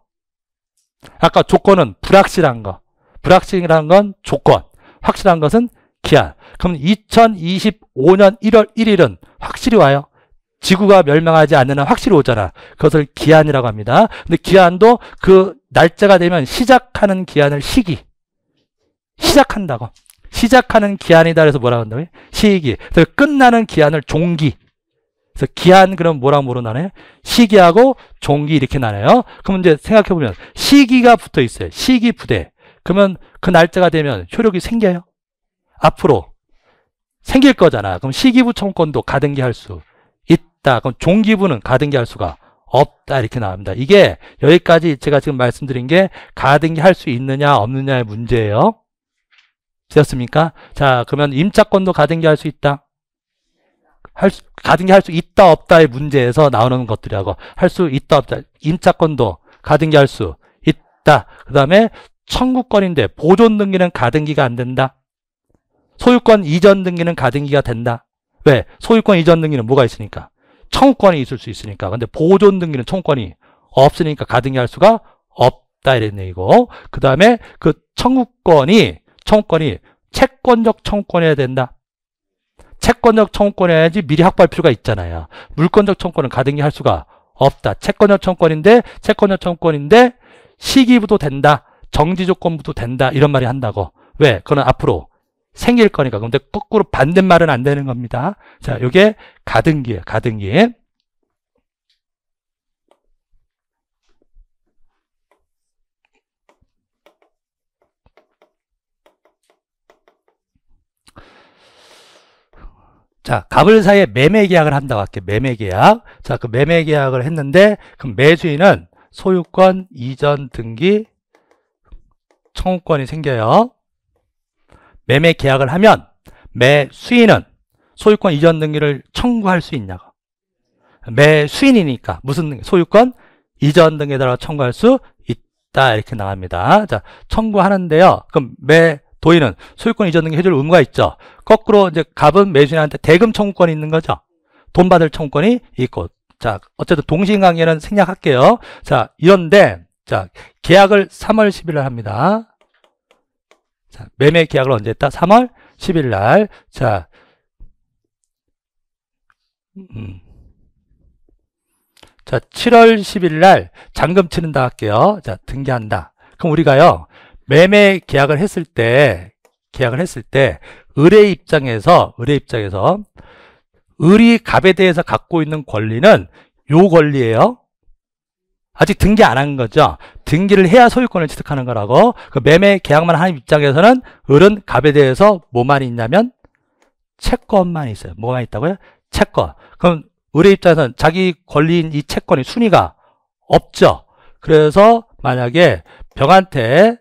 아까 조건은 불확실한 거. 불확실한 건 조건, 확실한 것은 기한. 그럼 2025년 1월 1일은 확실히 와요. 지구가 멸망하지 않는 한 확실히 오잖아. 그것을 기한이라고 합니다. 근데 기한도 그 날짜가 되면 시작하는 기한을 시작한다고. 시작하는 기한이다 그래서 뭐라고 한다고요? 시기. 그래서 끝나는 기한을 종기. 그래서 기한 그럼 뭐랑 뭐로 나눠요? 시기하고 종기 이렇게 나눠요. 그럼 이제 생각해보면 시기가 붙어 있어요. 시기 부대. 그러면 그 날짜가 되면 효력이 생겨요. 앞으로 생길 거잖아. 그럼 시기부 청구권도 가등기할 수 있다. 그럼 종기부는 가등기할 수가 없다. 이렇게 나옵니다. 이게 여기까지 제가 지금 말씀드린 게 가등기할 수 있느냐 없느냐의 문제예요. 되었습니까? 자, 그러면 임차권도 가등기할 수 있다. 가등기할 수 있다 없다의 문제에서 나오는 것들이라고. 할 수 있다 없다. 임차권도 가등기할 수 있다. 그 다음에 청구권인데 보존 등기는 가등기가 안 된다. 소유권 이전 등기는 가등기가 된다. 왜? 소유권 이전 등기는 뭐가 있으니까? 청구권이 있을 수 있으니까. 근데 보존 등기는 청구권이 없으니까 가등기할 수가 없다 이런 얘기고. 그 다음에 그 청구권이 채권적 청구권이어야 된다. 채권적 청구권이어야지 미리 확보할 필요가 있잖아요. 물권적 청구권은 가등기할 수가 없다. 채권적 청구권인데 시기부도 된다. 정지 조건부도 된다. 이런 말이 한다고. 왜? 그건 앞으로 생길 거니까. 근데 거꾸로 반대말은 안 되는 겁니다. 자, 요게 가등기예요. 가등기. 자, 갑을 사이에 매매 계약을 한다고 할게요. 매매 계약. 자, 그 매매 계약을 했는데 그럼 매수인은 소유권 이전 등기 청구권이 생겨요. 매매 계약을 하면 매수인은 소유권 이전 등기를 청구할 수 있냐고. 매수인이니까 무슨 등기? 소유권 이전 등기에다가 청구할 수 있다. 이렇게 나갑니다. 자, 청구하는데요. 그럼 매도인은 소유권 이전 등기 해줄 의무가 있죠. 거꾸로 이제 갑은 매수인한테 대금 청구권이 있는 거죠. 돈 받을 청구권이 있고. 자, 어쨌든 동시인관계는 생략할게요. 자, 이런데 자, 계약을 3월 10일 날 합니다. 자, 매매 계약을 언제 했다? 3월 10일 날. 자, 자, 7월 10일 날 잔금 치른다 할게요. 자, 등기한다. 그럼 우리가요, 매매 계약을 했을 때, 을의 입장에서, 을이 갑에 대해서 갖고 있는 권리는 요 권리예요. 아직 등기 안 한 거죠. 등기를 해야 소유권을 취득하는 거라고. 그 매매 계약만 하는 입장에서는 을은 갑에 대해서 뭐만 있냐면 채권만 있어요. 뭐만 있다고요? 채권. 그럼 을의 입장에서는 자기 권리인 이 채권이 순위가 없죠. 그래서 만약에 병한테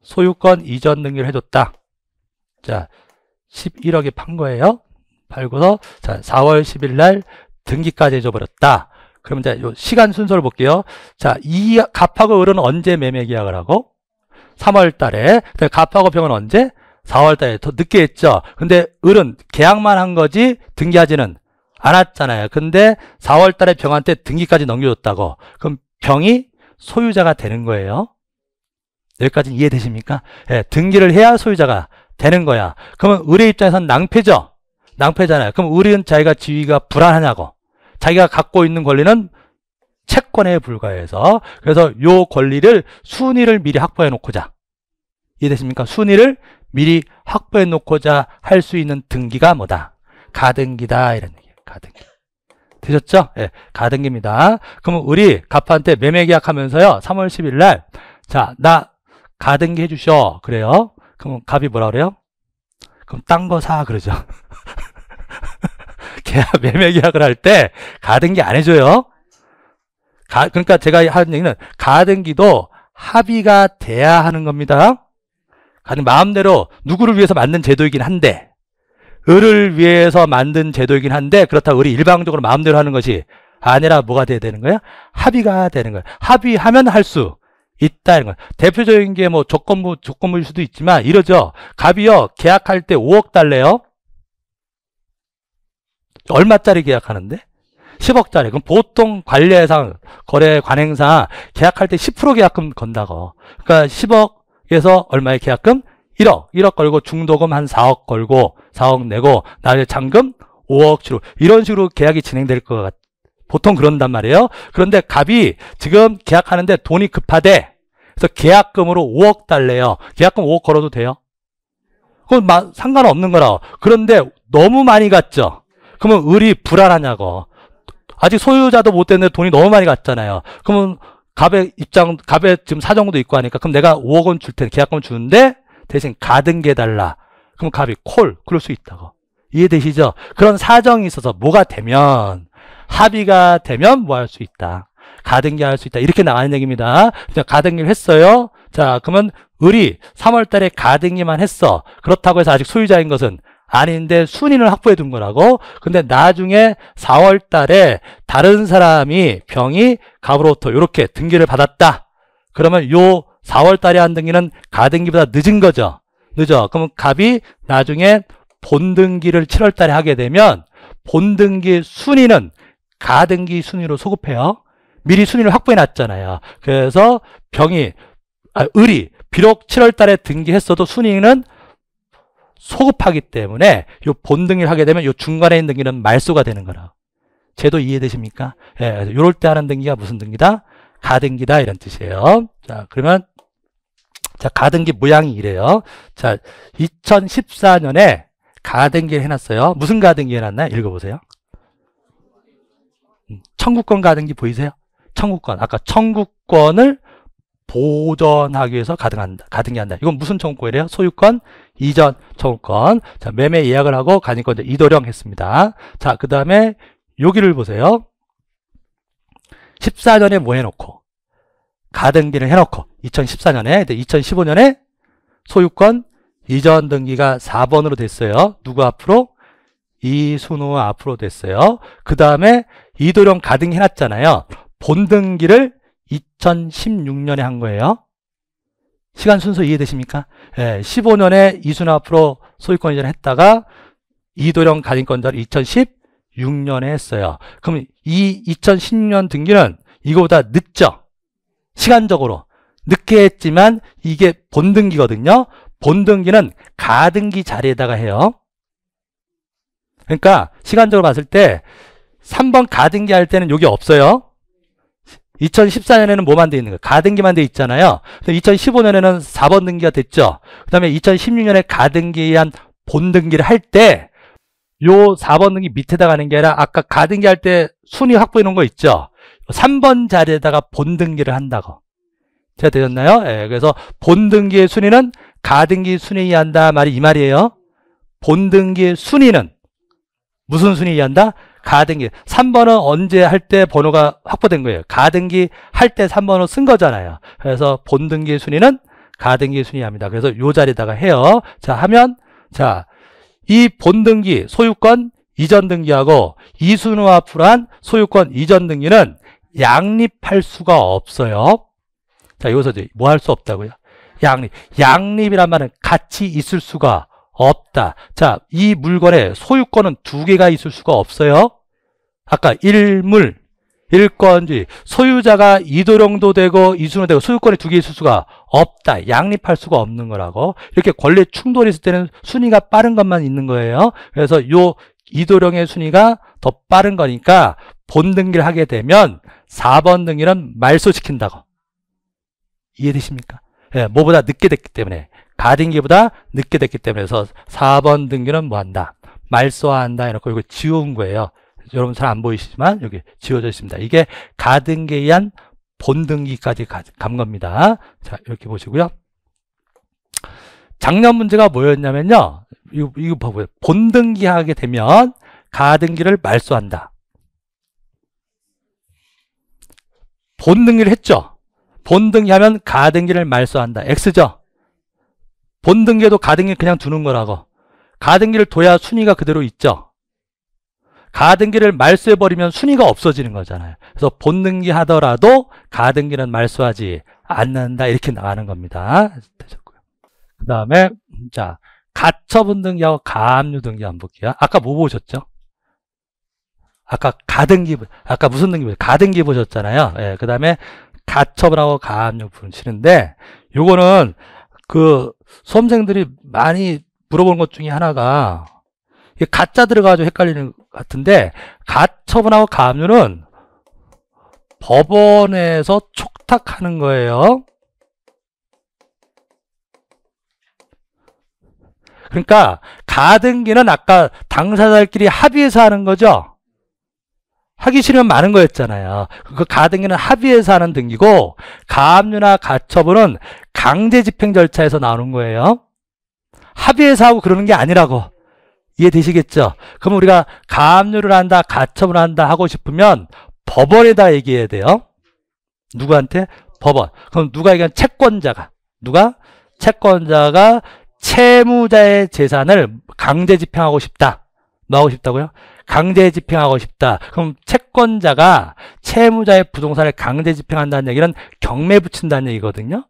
소유권 이전 등기를 해줬다. 자, 11억에 판 거예요. 팔고서 자 4월 10일 날 등기까지 해줘버렸다. 그러면 이제 요 시간 순서를 볼게요. 자, 이 갑하고 을은 언제 매매 계약을 하고? 3월 달에. 갑하고 병은 언제? 4월 달에. 더 늦게 했죠. 근데 을은 계약만 한 거지 등기하지는 않았잖아요. 근데 4월 달에 병한테 등기까지 넘겨줬다고. 그럼 병이 소유자가 되는 거예요. 여기까지 이해되십니까? 예, 등기를 해야 소유자가 되는 거야. 그러면 을의 입장에서는 낭패죠. 낭패잖아요. 그럼 을은 자기가 지위가 불안하냐고. 자기가 갖고 있는 권리는 채권에 불과해서. 그래서 요 권리를 순위를 미리 확보해 놓고자. 이해되십니까? 순위를 미리 확보해 놓고자 할 수 있는 등기가 뭐다? 가등기다. 이런 얘기예요. 가등기. 되셨죠? 예, 가등기입니다. 그러면 우리 갑한테 매매 계약하면서요. 3월 10일 날 자, 나 가등기 해주셔. 그래요. 그럼 갑이 뭐라 그래요? 그럼 딴 거 사. 그러죠. 매매 계약을 할 때 가등기 안 해줘요. 그러니까 제가 하는 얘기는 가등기도 합의가 돼야 하는 겁니다. 마음대로 누구를 위해서 만든 제도이긴 한데 을을 위해서 만든 제도이긴 한데 그렇다고 을이 일방적으로 마음대로 하는 것이 아니라 뭐가 돼야 되는 거야? 합의가 되는 거야. 합의하면 할 수 있다 이런 거야. 대표적인 게 뭐 조건부일 수도 있지만 이러죠. 갑이요 계약할 때 5억 달래요. 얼마짜리 계약하는데? 10억짜리. 그럼 보통 관례상, 거래 관행상 계약할 때 10% 계약금 건다고. 그러니까 10억에서 얼마의 계약금? 1억. 1억 걸고 중도금 한 4억 걸고 4억 내고 나중에 잔금 5억 치로. 이런 식으로 계약이 진행될 것 같아요. 보통 그런단 말이에요. 그런데 갑이 지금 계약하는데 돈이 급하대. 그래서 계약금으로 5억 달래요. 계약금 5억 걸어도 돼요? 그건 상관없는 거라. 그런데 너무 많이 갔죠? 그러면 을이 불안하냐고. 아직 소유자도 못 됐는데 돈이 너무 많이 갔잖아요. 그러면 갑의 지금 사정도 있고 하니까 그럼 내가 5억 원 줄 테니 계약금 주는데 대신 가등기 해달라. 그럼 갑이 그럴 수 있다고. 이해되시죠? 그런 사정이 있어서 뭐가 되면 합의가 되면 뭐 할 수 있다. 가등기 할 수 있다. 이렇게 나가는 얘기입니다. 가등기를 했어요. 자, 그러면 을이 3월 달에 가등기만 했어. 그렇다고 해서 아직 소유자인 것은 아닌데 순위를 확보해 둔 거라고. 근데 나중에 4월 달에 다른 사람이 병이 갑으로부터 이렇게 등기를 받았다. 그러면 요 4월 달에 한 등기는 가등기보다 늦은 거죠. 늦어. 그러면 갑이 나중에 본등기를 7월 달에 하게 되면 본등기 순위는 가등기 순위로 소급해요. 미리 순위를 확보해 놨잖아요. 그래서 을이 비록 7월 달에 등기했어도 순위는 소급하기 때문에 요 본등기를 하게 되면 요 중간에 있는 등기는 말소가 되는 거라. 제도 이해되십니까? 예, 요럴 때 하는 등기가 무슨 등기다? 가등기다 이런 뜻이에요. 자, 그러면 자, 가등기 모양이 이래요. 자, 2014년에 가등기를 해놨어요. 무슨 가등기 해놨나요? 읽어보세요. 청구권 가등기 보이세요? 청구권. 아까 청구권을 보전하기 위해서 가등기한다. 이건 무슨 청구권이래요? 소유권 이전 청구권. 자, 매매 예약을 하고 가등기권 이도령 했습니다. 자, 그 다음에 여기를 보세요. 14년에 뭐 해놓고 가등기를 해놓고 2014년에 2015년에 소유권 이전 등기가 4번으로 됐어요. 누구 앞으로? 이순우 앞으로 됐어요. 그 다음에 이도령 가등기 해놨잖아요. 본등기를 2016년에 한 거예요. 시간 순서 이해되십니까? 예, 15년에 이순우 앞으로 소유권 이전을 했다가 이도령 가등기권자를 2016년에 했어요. 그럼 이 2016년 등기는 이거보다 늦죠? 시간적으로. 늦게 했지만 이게 본등기거든요. 본등기는 가등기 자리에다가 해요. 그러니까 시간적으로 봤을 때 3번 가등기 할 때는 여기 없어요. 2014년에는 뭐만 돼 있는 거예요? 가등기만 돼 있잖아요. 2015년에는 4번 등기가 됐죠. 그 다음에 2016년에 가등기한 본등기를 할 때 요 4번 등기 밑에다 가는 게 아니라 아까 가등기 할 때 순위 확보해 놓은 거 있죠. 3번 자리에다가 본등기를 한다고. 제가 되셨나요? 예, 그래서 본등기의 순위는 가등기 순위에 의한다 말이 이 말이에요. 본등기의 순위는 무슨 순위에 의한다? 가등기. 3번은 언제 할 때 번호가 확보된 거예요. 가등기 할 때 3번을 쓴 거잖아요. 그래서 본등기의 순위는 가등기 순위에 합니다. 그래서 요 자리에다가 해요. 자, 하면, 자, 이 본등기, 소유권 이전 등기하고 이순우와 불한 소유권 이전 등기는 양립할 수가 없어요. 자, 여기서 이제 뭐 할 수 없다고요? 양립. 양립이란 말은 같이 있을 수가 없다. 자, 이 물건에 소유권은 두 개가 있을 수가 없어요. 아까 일물, 일권주의, 소유자가 이도령도 되고 이순우도 되고 소유권이 두 개 있을 수가 없다. 양립할 수가 없는 거라고. 이렇게 권리 충돌이 있을 때는 순위가 빠른 것만 있는 거예요. 그래서 요 이도령의 순위가 더 빠른 거니까 본등기를 하게 되면 4번 등기는 말소시킨다고. 이해되십니까? 예, 뭐보다 늦게 됐기 때문에. 가등기보다 늦게 됐기 때문에. 그래서 4번 등기는 뭐 한다? 말소한다. 해놓고 이거 지운 거예요. 여러분 잘 안 보이시지만 여기 지워져 있습니다. 이게 가등기에 의한 본등기까지 간 겁니다. 자, 이렇게 보시고요. 작년 문제가 뭐였냐면요. 이거 봐보세요. 본등기 하게 되면 가등기를 말소한다. 본등기를 했죠. 본등기 하면 가등기를 말소한다. X죠. 본등기에도 가등기 그냥 두는 거라고. 가등기를 둬야 순위가 그대로 있죠. 가등기를 말소해버리면 순위가 없어지는 거잖아요. 그래서 본등기 하더라도 가등기는 말소하지 않는다. 이렇게 나가는 겁니다. 되셨고요. 그 다음에, 자, 가처분 등기하고 가압류 등기 한번 볼게요. 아까 뭐 보셨죠? 아까 가등기, 아까 무슨 등기 보셨죠? 가등기 보셨잖아요. 예, 그 다음에 가처분하고 가압류 보시는데, 요거는 그 수험생들이 많이 물어보는 것 중에 하나가, 이게 가짜 들어가지고 헷갈리는 것 같은데, 가처분하고 가압류는 법원에서 촉탁하는 거예요. 그러니까 가등기는 아까 당사자들끼리 합의해서 하는 거죠. 하기 싫으면 많은 거였잖아요. 그 가등기는 합의해서 하는 등기고, 가압류나 가처분은 강제집행 절차에서 나오는 거예요. 합의해서 하고 그러는 게 아니라고. 이해되시겠죠? 그럼 우리가 가압류를 한다, 가처분을 한다 하고 싶으면 법원에다 얘기해야 돼요. 누구한테? 법원. 그럼 누가 얘기하면 채권자가. 누가? 채권자가 채무자의 재산을 강제 집행하고 싶다. 뭐 하고 싶다고요? 강제 집행하고 싶다. 그럼 채권자가 채무자의 부동산을 강제 집행한다는 얘기는 경매 붙인다는 얘기거든요.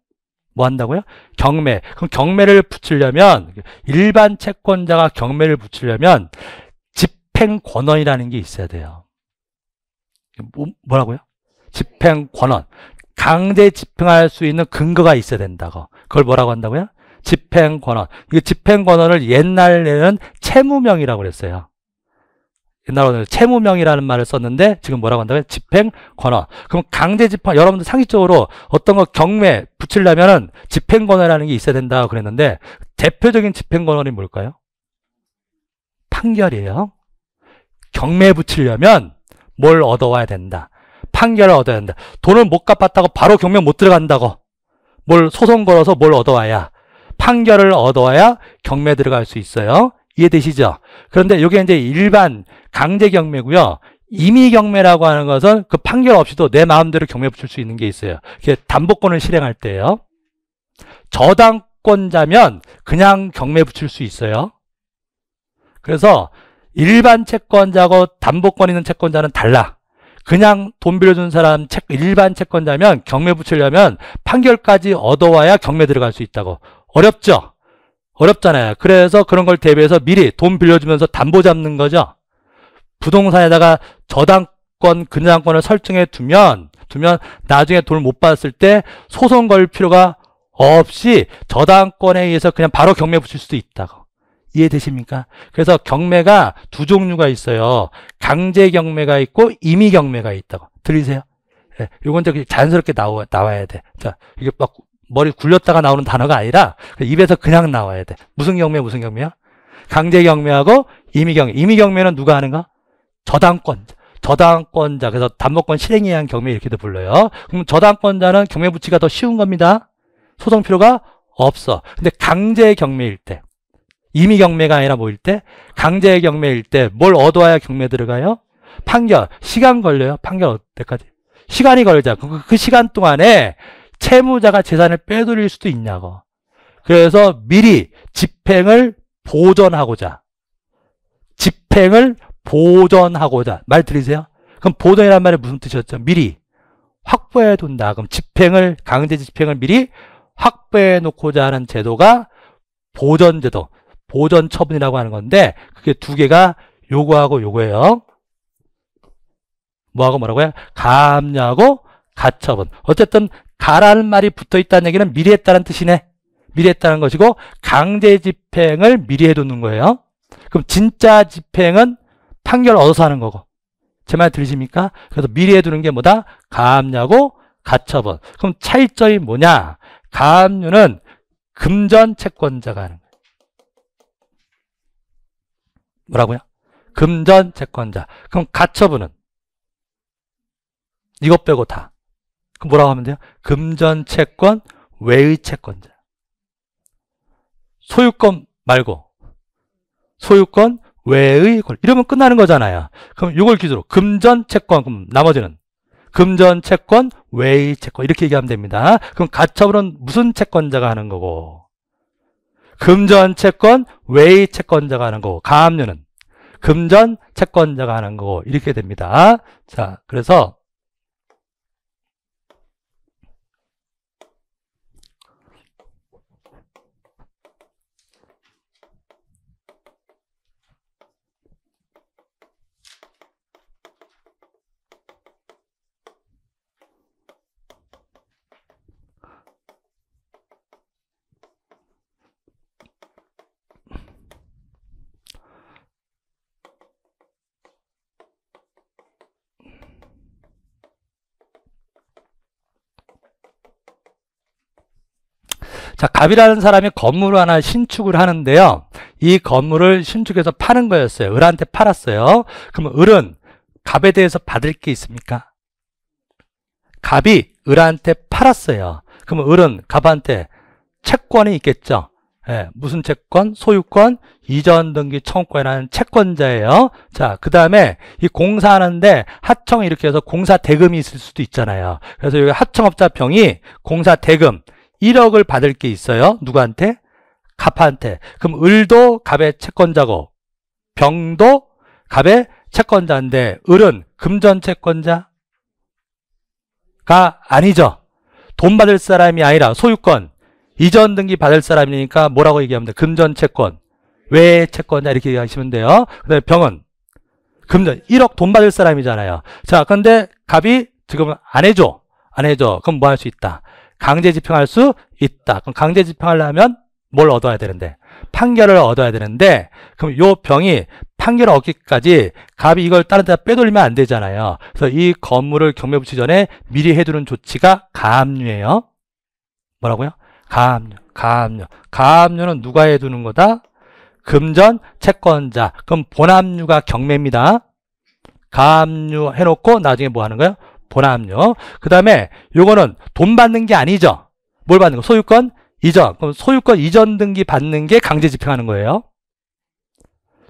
뭐 한다고요? 경매. 그럼 경매를 붙이려면, 일반 채권자가 경매를 붙이려면 집행권원이라는 게 있어야 돼요. 뭐라고요? 집행권원. 강제 집행할 수 있는 근거가 있어야 된다고. 그걸 뭐라고 한다고요? 집행권원. 이 집행권원을 옛날에는 채무명이라고 그랬어요. 옛날에는 채무명이라는 말을 썼는데 지금 뭐라고 한다고요? 집행권원. 그럼 강제 집행, 여러분들 상식적으로 어떤 거 경매 붙이려면은 집행권원이라는 게 있어야 된다고 그랬는데, 대표적인 집행권원이 뭘까요? 판결이에요. 경매 붙이려면 뭘 얻어와야 된다? 판결을 얻어야 된다. 돈을 못 갚았다고 바로 경매 못 들어간다고. 뭘 소송 걸어서 뭘 얻어와야, 판결을 얻어와야 경매 들어갈 수 있어요. 이해되시죠? 그런데 이게 이제 일반 강제 경매고요. 임의 경매라고 하는 것은 그 판결 없이도 내 마음대로 경매 붙일 수 있는 게 있어요. 그게 담보권을 실행할 때예요. 저당권자면 그냥 경매 붙일 수 있어요. 그래서 일반 채권자하고 담보권 있는 채권자는 달라. 그냥 돈 빌려준 사람 일반 채권자면 경매 붙이려면 판결까지 얻어와야 경매 들어갈 수 있다고. 어렵죠? 어렵잖아요. 그래서 그런 걸 대비해서 미리 돈 빌려주면서 담보 잡는 거죠. 부동산에다가 저당권, 근저당권을 설정해 두면 나중에 돈을 못 받았을 때 소송 걸 필요가 없이 저당권에 의해서 그냥 바로 경매 붙일 수도 있다고. 이해되십니까? 그래서 경매가 두 종류가 있어요. 강제 경매가 있고 임의 경매가 있다고. 들리세요? 네, 이건 이제 자연스럽게 나와야 돼. 자, 이게 막 머리 굴렸다가 나오는 단어가 아니라 입에서 그냥 나와야 돼. 무슨 경매, 무슨 경매야? 강제 경매하고 임의 경매. 임의 경매는 누가 하는가? 저당권. 저당권자, 그래서 담보권 실행에 의한 경매 이렇게도 불러요. 그럼 저당권자는 경매 부치가 더 쉬운 겁니다. 소송 필요가 없어. 근데 강제 경매일 때, 임의 경매가 아니라 뭐일 때? 강제 경매일 때 뭘 얻어와야 경매 들어가요? 판결. 시간 걸려요. 판결 얻을 때까지. 시간이 걸리자. 그 시간 동안에 채무자가 재산을 빼돌릴 수도 있냐고. 그래서 미리 집행을 보전하고자. 말 들리세요? 그럼 보전이란 말이 무슨 뜻이었죠? 미리 확보해 둔다. 그럼 강제 집행을 미리 확보해 놓고자 하는 제도가 보전제도, 보전처분이라고 하는 건데, 그게 두 개가 요거하고 요거예요. 뭐하고 뭐라고요? 가압류하고 가처분. 어쨌든 가라는 말이 붙어 있다는 얘기는 미리 했다는 뜻이네. 미리 했다는 것이고, 강제 집행을 미리 해두는 거예요. 그럼 진짜 집행은 판결을 얻어서 하는 거고. 제 말 들리십니까? 그래서 미리 해두는 게 뭐다? 가압류하고 가처분. 그럼 차이점이 뭐냐? 가압류는 금전 채권자가 하는 거예요. 뭐라고요? 금전 채권자. 그럼 가처분은 이것 빼고 다. 그럼 뭐라고 하면 돼요? 금전 채권 외의 채권자. 소유권 말고 소유권 외의 권. 이러면 끝나는 거잖아요. 그럼 이걸 기준으로 금전 채권, 그럼 나머지는 금전 채권 외의 채권 이렇게 얘기하면 됩니다. 그럼 가처분은 무슨 채권자가 하는 거고, 금전 채권 외의 채권자가 하는 거고, 가압류는 금전 채권자가 하는 거고, 이렇게 됩니다. 자, 그래서 자, 갑이라는 사람이 건물을 하나 신축을 하는데요. 이 건물을 신축해서 파는 거였어요. 을한테 팔았어요. 그러면 을은 갑에 대해서 받을 게 있습니까? 갑이 을한테 팔았어요. 그러면 을은 갑한테 채권이 있겠죠. 예, 무슨 채권? 소유권, 이전 등기 청구권이라는 채권자예요. 자, 그 다음에 이 공사하는데 하청이 이렇게 해서 공사 대금이 있을 수도 있잖아요. 그래서 여기 하청업자 병이 공사 대금 1억을 받을 게 있어요. 누구한테? 갑한테. 그럼 을도 갑의 채권자고 병도 갑의 채권자인데 을은 금전 채권자가 아니죠. 돈 받을 사람이 아니라 소유권, 이전 등기 받을 사람이니까 뭐라고 얘기하면 돼요? 금전 채권, 외 채권자 이렇게 얘기하시면 돼요. 그 다음에 병은 금전, 1억 돈 받을 사람이잖아요. 자, 근데 갑이 지금 안 해줘. 그럼 뭐 할 수 있다? 강제 집행할 수 있다. 그럼 강제 집행하려면 뭘 얻어야 되는데? 판결을 얻어야 되는데, 그럼 요 병이 판결을 얻기까지 갑이 이걸 다른 데다 빼돌리면 안 되잖아요. 그래서 이 건물을 경매 붙이기 전에 미리 해두는 조치가 가압류예요. 뭐라고요? 가압류. 가압류는 누가 해두는 거다? 금전 채권자. 그럼 본압류가 경매입니다. 가압류 해놓고 나중에 뭐 하는 거예요? 본압류. 그 다음에 요거는 돈 받는 게 아니죠. 뭘 받는 거? 소유권 이전. 그럼 소유권 이전 등기 받는 게 강제 집행하는 거예요.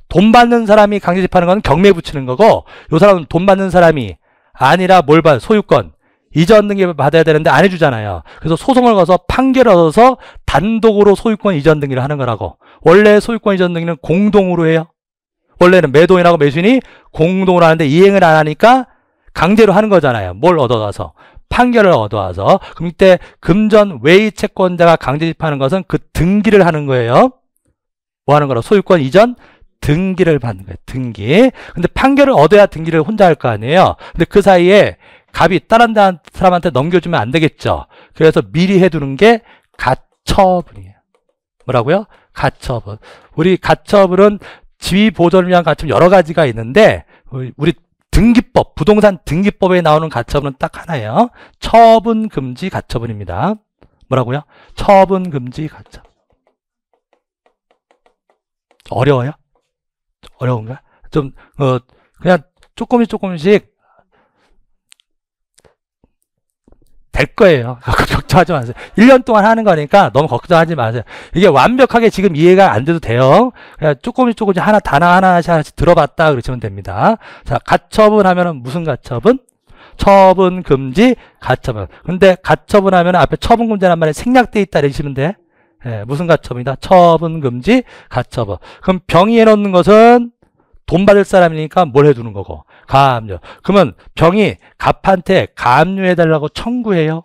돈 받는 사람이 강제 집행하는 건 경매 붙이는 거고, 요 사람은 돈 받는 사람이 아니라 뭘 받아? 소유권 이전 등기 받아야 되는데 안 해주잖아요. 그래서 소송을 걸어서 판결을 얻어서 단독으로 소유권 이전 등기를 하는 거라고. 원래 소유권 이전 등기는 공동으로 해요. 원래는 매도인하고 매수인이 공동으로 하는데 이행을 안 하니까 강제로 하는 거잖아요. 뭘 얻어와서? 판결을 얻어와서. 그럼 이때 금전 외의 채권자가 강제 집행하는 것은 그 등기를 하는 거예요. 뭐 하는 거라? 소유권 이전 등기를 받는 거예요. 등기. 근데 판결을 얻어야 등기를 혼자 할 거 아니에요. 근데 그 사이에 갑이 다른 사람한테 넘겨주면 안 되겠죠. 그래서 미리 해두는 게 가처분이에요. 뭐라고요? 가처분. 우리 가처분은 지위보전을 위한 가처분 여러 가지가 있는데, 우리 등기법, 부동산 등기법에 나오는 가처분은 딱 하나예요. 처분금지 가처분입니다. 뭐라고요? 처분금지 가처분. 어려워요? 어려운가? 그냥 조금씩 될 거예요. 걱정하지 마세요. 1년 동안 하는 거니까 너무 걱정하지 마세요. 이게 완벽하게 지금 이해가 안 돼도 돼요. 그냥 조금씩 단어 하나씩 들어봤다 그러시면 됩니다. 자, 가처분 하면은 무슨 가처분? 처분, 금지, 가처분. 근데 가처분 하면 앞에 처분, 금지란 말이 생략돼 있다 이러시면 돼. 예, 무슨 가처분이다? 처분, 금지, 가처분. 그럼 병이 해놓는 것은 돈 받을 사람이니까 뭘 해두는 거고? 가압류. 그러면 병이 갑한테 가압류해달라고 청구해요?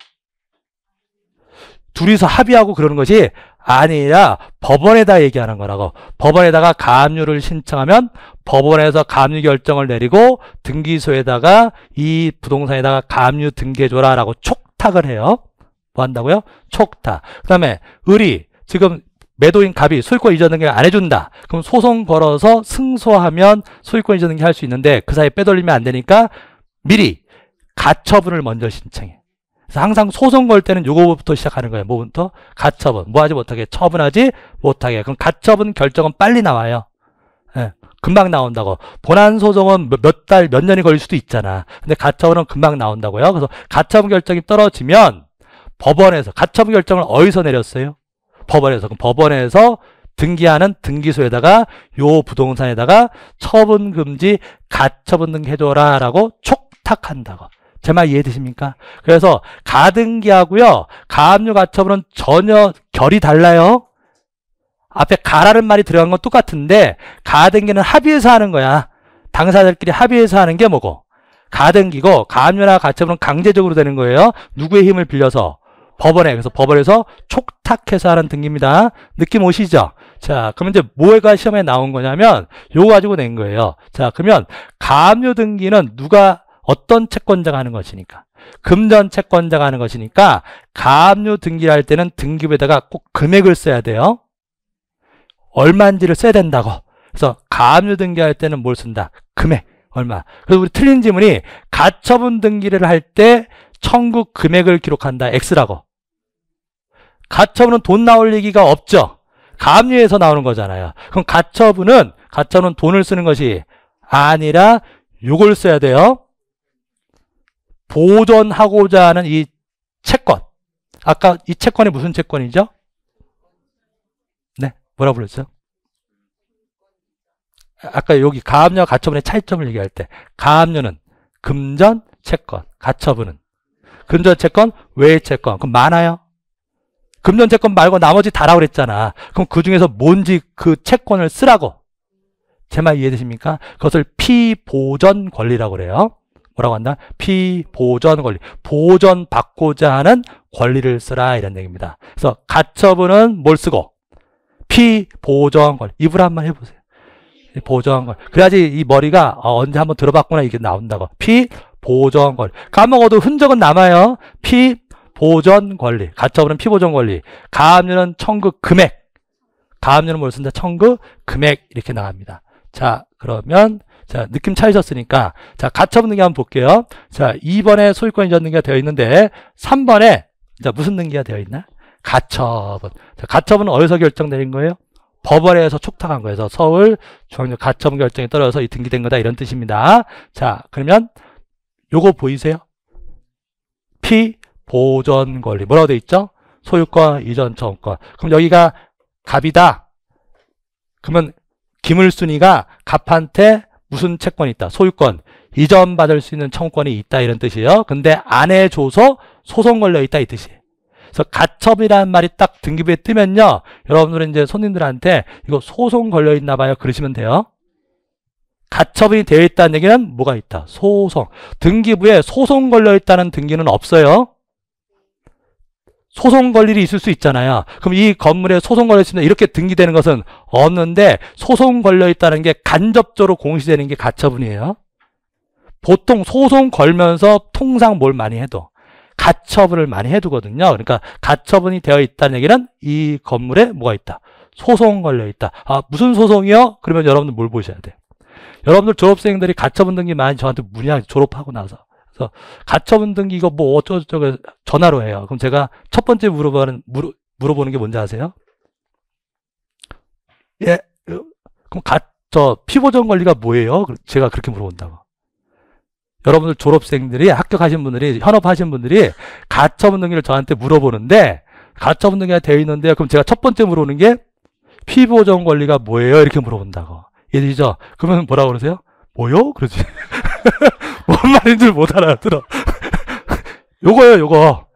둘이서 합의하고 그러는 것이 아니라 법원에다 얘기하는 거라고. 법원에다가 가압류를 신청하면 법원에서 가압류 결정을 내리고 등기소에다가 이 부동산에다가 가압류 등기해줘라 라고 촉탁을 해요. 뭐 한다고요? 촉탁. 그 다음에 의리. 지금 매도인 갑이 소유권 이전 등기를 안 해준다. 그럼 소송 걸어서 승소하면 소유권 이전 등기 할 수 있는데 그 사이에 빼돌리면 안 되니까 미리 가처분을 먼저 신청해. 그래서 항상 소송 걸 때는 요거부터 시작하는 거예요. 뭐부터? 가처분. 뭐 하지 못하게? 처분하지 못하게. 그럼 가처분 결정은 빨리 나와요. 예, 금방 나온다고. 본안 소송은 몇 달, 몇 년이 걸릴 수도 있잖아. 근데 가처분은 금방 나온다고요. 그래서 가처분 결정이 떨어지면 법원에서, 가처분 결정을 어디서 내렸어요? 법원에서. 그럼 법원에서 등기하는 등기소에다가 요 부동산에다가 처분 금지 가처분 등기 해줘라 라고 촉탁한다고. 제 말 이해되십니까? 그래서 가등기하고요 가압류 가처분은 전혀 결이 달라요. 앞에 가라는 말이 들어간 건 똑같은데 가등기는 합의해서 하는 거야. 당사자들끼리 합의해서 하는 게 뭐고? 가등기고 가압류나 가처분은 강제적으로 되는 거예요. 누구의 힘을 빌려서? 법원에. 그래서 법원에서 촉탁해서 하는 등기입니다. 느낌 오시죠? 자, 그러면 이제 뭐가 시험에 나온 거냐면 요거 가지고 낸 거예요. 자, 그러면 가압류 등기는 누가 어떤 채권자가 하는 것이니까? 금전 채권자가 하는 것이니까 가압류 등기를 할 때는 등기부에다가 꼭 금액을 써야 돼요. 얼마인지를 써야 된다고. 그래서 가압류 등기할 때는 뭘 쓴다? 금액. 얼마. 그래서 우리 틀린 지문이 가처분 등기를 할 때 청구 금액을 기록한다. X라고. 가처분은 돈 나올 얘기가 없죠. 가압류에서 나오는 거잖아요. 그럼 가처분은 돈을 쓰는 것이 아니라 요걸 써야 돼요. 보존하고자 하는 이 채권. 아까 이 채권이 무슨 채권이죠? 네, 뭐라고 불렀어요? 아까 여기 가압류와 가처분의 차이점을 얘기할 때 가압류는 금전 채권, 가처분은 금전 채권, 외의 채권. 그럼 많아요? 금전 채권 말고 나머지 다라고 그랬잖아. 그럼 그 중에서 뭔지 그 채권을 쓰라고. 제 말 이해되십니까? 그것을 피보전 권리라고 그래요. 뭐라고 한다? 피보전 권리. 보전받고자 하는 권리를 쓰라 이런 얘기입니다. 그래서 가처분은 뭘 쓰고? 피보전 권리. 입으로 한번 해보세요. 보전 권리. 그래야지 이 머리가 언제 한번 들어봤구나 이게 나온다고. 피보전 권리. 까먹어도 흔적은 남아요. 피보전 권리. 가처분은 피보전 권리. 가압류는 청구 금액. 가압류는 뭘 쓴다? 청구 금액 이렇게 나갑니다. 자, 그러면 자, 느낌 차이셨으니까 자, 가처분 등기 한번 볼게요. 자, 2번에 소유권 이전 등기가 되어 있는데 3번에 자, 무슨 등기가 되어 있나? 가처분. 자, 가처분은 어디서 결정 내린 거예요? 법원에서 촉탁한 거예요. 그래서 서울중앙지법 가처분 결정이 떨어져서 이 등기된 거다 이런 뜻입니다. 자, 그러면 요거 보이세요? 피보전 권리. 뭐라고 되어 있죠? 소유권 이전 청구권. 그럼 여기가 갑이다. 그러면 김을순이가 갑한테 무슨 채권이 있다? 소유권 이전받을 수 있는 청구권이 있다 이런 뜻이에요. 근데 안 해줘서 소송 걸려 있다 이 뜻이에요. 그래서 가처분이라는 말이 딱 등기부에 뜨면요, 여러분들은 이제 손님들한테 이거 소송 걸려 있나 봐요 그러시면 돼요. 가처분이 되어 있다는 얘기는 뭐가 있다? 소송. 등기부에 소송 걸려 있다는 등기는 없어요. 소송 걸 일이 있을 수 있잖아요. 그럼 이 건물에 소송 걸려 있으면 이렇게 등기되는 것은 없는데 소송 걸려 있다는 게 간접적으로 공시되는 게 가처분이에요. 보통 소송 걸면서 통상 뭘 많이 해도 가처분을 많이 해두거든요. 그러니까 가처분이 되어 있다는 얘기는 이 건물에 뭐가 있다? 소송 걸려 있다. 아, 무슨 소송이요? 그러면 여러분들 뭘 보셔야 돼요? 여러분들 졸업생들이 가처분 등기 많이 저한테 문의하고 졸업하고 나서 그래서 가처분 등기 이거 뭐 어쩌고저쩌고 전화로 해요. 그럼 제가 첫 번째 물어보는 게 뭔지 아세요? 예, 그럼 피보전 권리가 뭐예요? 제가 그렇게 물어본다고. 여러분들 졸업생들이 합격하신 분들이 현업하신 분들이 가처분 등기를 저한테 물어보는데 가처분 등기가 되어 있는데 그럼 제가 첫 번째 물어보는 게 피보전 권리가 뭐예요? 이렇게 물어본다고. 이해되시죠? 그러면 뭐라고 그러세요? 뭐요? 그러지. 뭔 말인지 못 알아들어. 요거요, 요거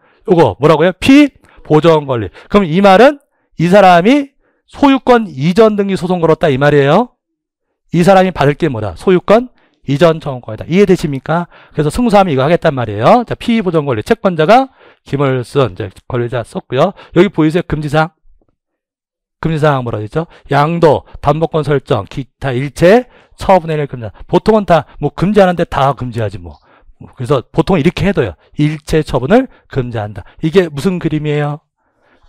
뭐라고요? 피보전 권리. 그럼 이 말은 이 사람이 소유권 이전 등기 소송 걸었다 이 말이에요. 이 사람이 받을 게 뭐다? 소유권 이전 청구권이다. 이해되십니까? 그래서 승소하면 이거 하겠단 말이에요. 자, 피보전 권리. 채권자가 김을순, 이제 권리자 썼고요. 여기 보이세요? 금지사항. 금지사항 뭐라 그랬죠? 양도, 담보권 설정, 기타 일체 처분해낼 금지다. 보통은 다 뭐 금지하는데 다 금지하지 뭐. 그래서 보통 이렇게 해둬요. 일체 처분을 금지한다. 이게 무슨 그림이에요?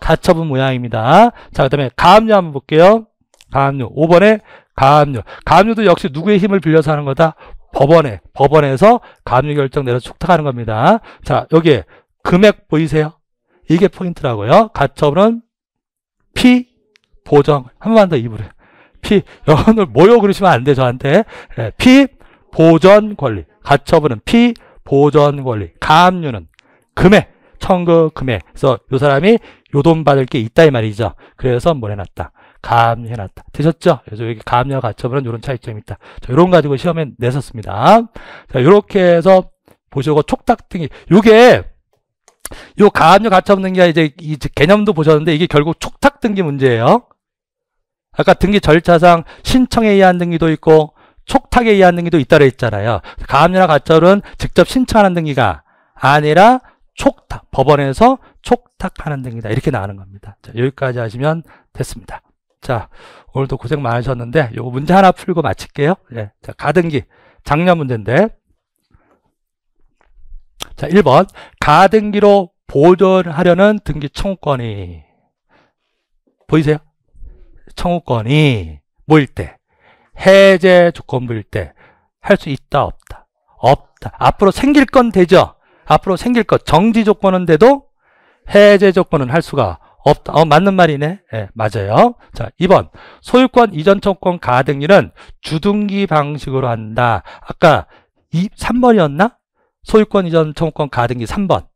가처분 모양입니다. 자, 그 다음에 가압류 한번 볼게요. 가압류. 5번에 가압류. 가압류도 역시 누구의 힘을 빌려서 하는 거다? 법원에서 가압류 결정 내려서 촉탁하는 겁니다. 자, 여기에 금액 보이세요? 이게 포인트라고요. 가처분은 피보전. 한 번만 더 입으래. 여러분들 뭐요? 그러시면 안 돼, 저한테. 피보전 권리. 가처분은 피보전 권리. 가압류는 금액. 청구 금액. 그래서 이 사람이 요 돈 받을 게 있다 이 말이죠. 그래서 뭘 해놨다? 가압류 해놨다. 되셨죠? 그래서 여기 가압류와 가처분은 이런 차이점이 있다. 자, 요런 가지고 시험에 냈었습니다. 자, 요렇게 해서 보시고 촉탁 등기. 요게 요 가압류 가처분 등기가 이제 이 개념도 보셨는데 이게 결국 촉탁 등기 문제예요. 아까 등기 절차상 신청에 의한 등기도 있고 촉탁에 의한 등기도 있다고 했잖아요. 가압류나 가처분은 직접 신청하는 등기가 아니라 촉탁, 법원에서 촉탁하는 등기다. 이렇게 나가는 겁니다. 자, 여기까지 하시면 됐습니다. 자, 오늘도 고생 많으셨는데 요거 문제 하나 풀고 마칠게요. 예. 자, 가등기. 작년 문제인데. 자, 1번. 가등기로 보존하려는 등기 청구권이 보이세요? 청구권이 뭐일 때? 해제 조건부일 때 할 수 있다, 없다? 없다. 앞으로 생길 건 되죠? 앞으로 생길 것. 정지 조건은 돼도 해제 조건은 할 수가 없다. 맞는 말이네. 네, 맞아요. 자, 2번. 소유권 이전 청구권 가등기는 주등기 방식으로 한다. 아까 3번이었나? 소유권 이전 청구권 가등기 3번.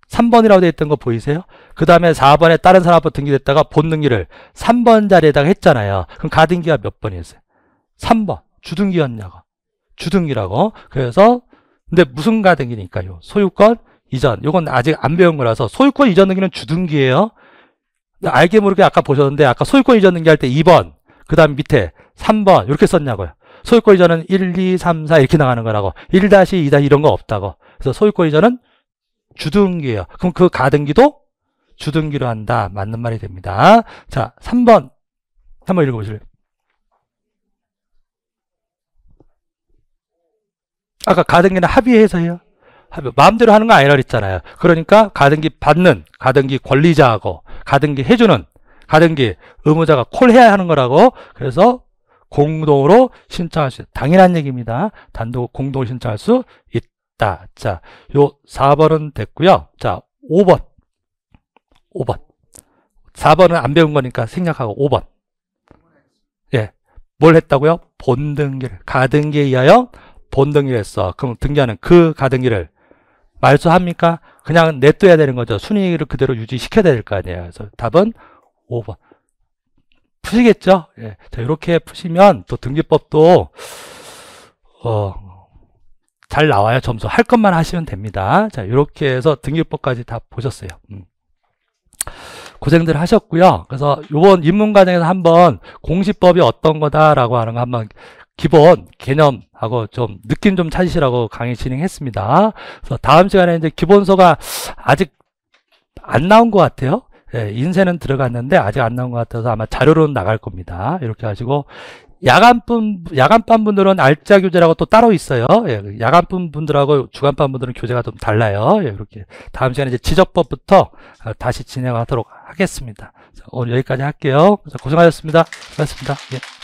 3번이라고 되어 있던 거 보이세요? 그 다음에 4번에 다른 사람 앞으로 등기됐다가 본등기를 3번 자리에다가 했잖아요. 그럼 가등기가 몇 번이었어요? 3번. 주등기였냐고. 주등기라고. 그래서 근데 무슨 가등기니까요? 소유권 이전. 요건 아직 안 배운 거라서 소유권 이전 등기는 주등기예요. 알게 모르게 아까 보셨는데 아까 소유권 이전 등기 할 때 2번, 그 다음 밑에 3번 이렇게 썼냐고요. 소유권 이전은 1, 2, 3, 4 이렇게 나가는 거라고. 1-2 이런 거 없다고. 그래서 소유권 이전은 주등기예요. 그럼 그 가등기도 주등기로 한다. 맞는 말이 됩니다. 자, 3번 한번 읽어보실래요? 아까 가등기는 합의해서 해요. 마음대로 하는 거 아니라 그랬잖아요. 그러니까 가등기 받는, 가등기 권리자하고 가등기 해주는, 가등기 의무자가 콜해야 하는 거라고. 그래서 공동으로 신청할 수 있다. 당연한 얘기입니다. 단독 공동 신청할 수 있다. 자, 요 4번은 됐고요. 자, 5번. 4번은 안 배운 거니까 생략하고 5번. 예. 뭘 했다고요? 본등기를. 가등기에 의하여 본등기를 했어. 그럼 등기하는 그 가등기를 말소합니까? 그냥 냅둬야 되는 거죠. 순위를 그대로 유지시켜야 될 거 아니에요. 그래서 답은 5번. 푸시겠죠? 예. 자, 이렇게 푸시면 또 등기법도 잘 나와요. 점수. 할 것만 하시면 됩니다. 자, 이렇게 해서 등기법까지 다 보셨어요. 고생들 하셨고요. 그래서 이번 입문 과정에서 한번 공시법이 어떤 거다라고 하는 거 한번 기본 개념하고 좀 느낌 좀 찾으시라고 강의 진행했습니다. 그래서 다음 시간에 이제 기본서가 아직 안 나온 것 같아요. 예, 인쇄는 들어갔는데 아직 안 나온 것 같아서 아마 자료로는 나갈 겁니다. 이렇게 하시고 야간반 분들은 알짜 교재라고 또 따로 있어요. 예, 야간반 분들하고 주간반 분들은 교재가 좀 달라요. 예, 이렇게 다음 시간에 이제 지적법부터 다시 진행하도록 하겠습니다. 오늘 여기까지 할게요. 고생하셨습니다. 고맙습니다. 예.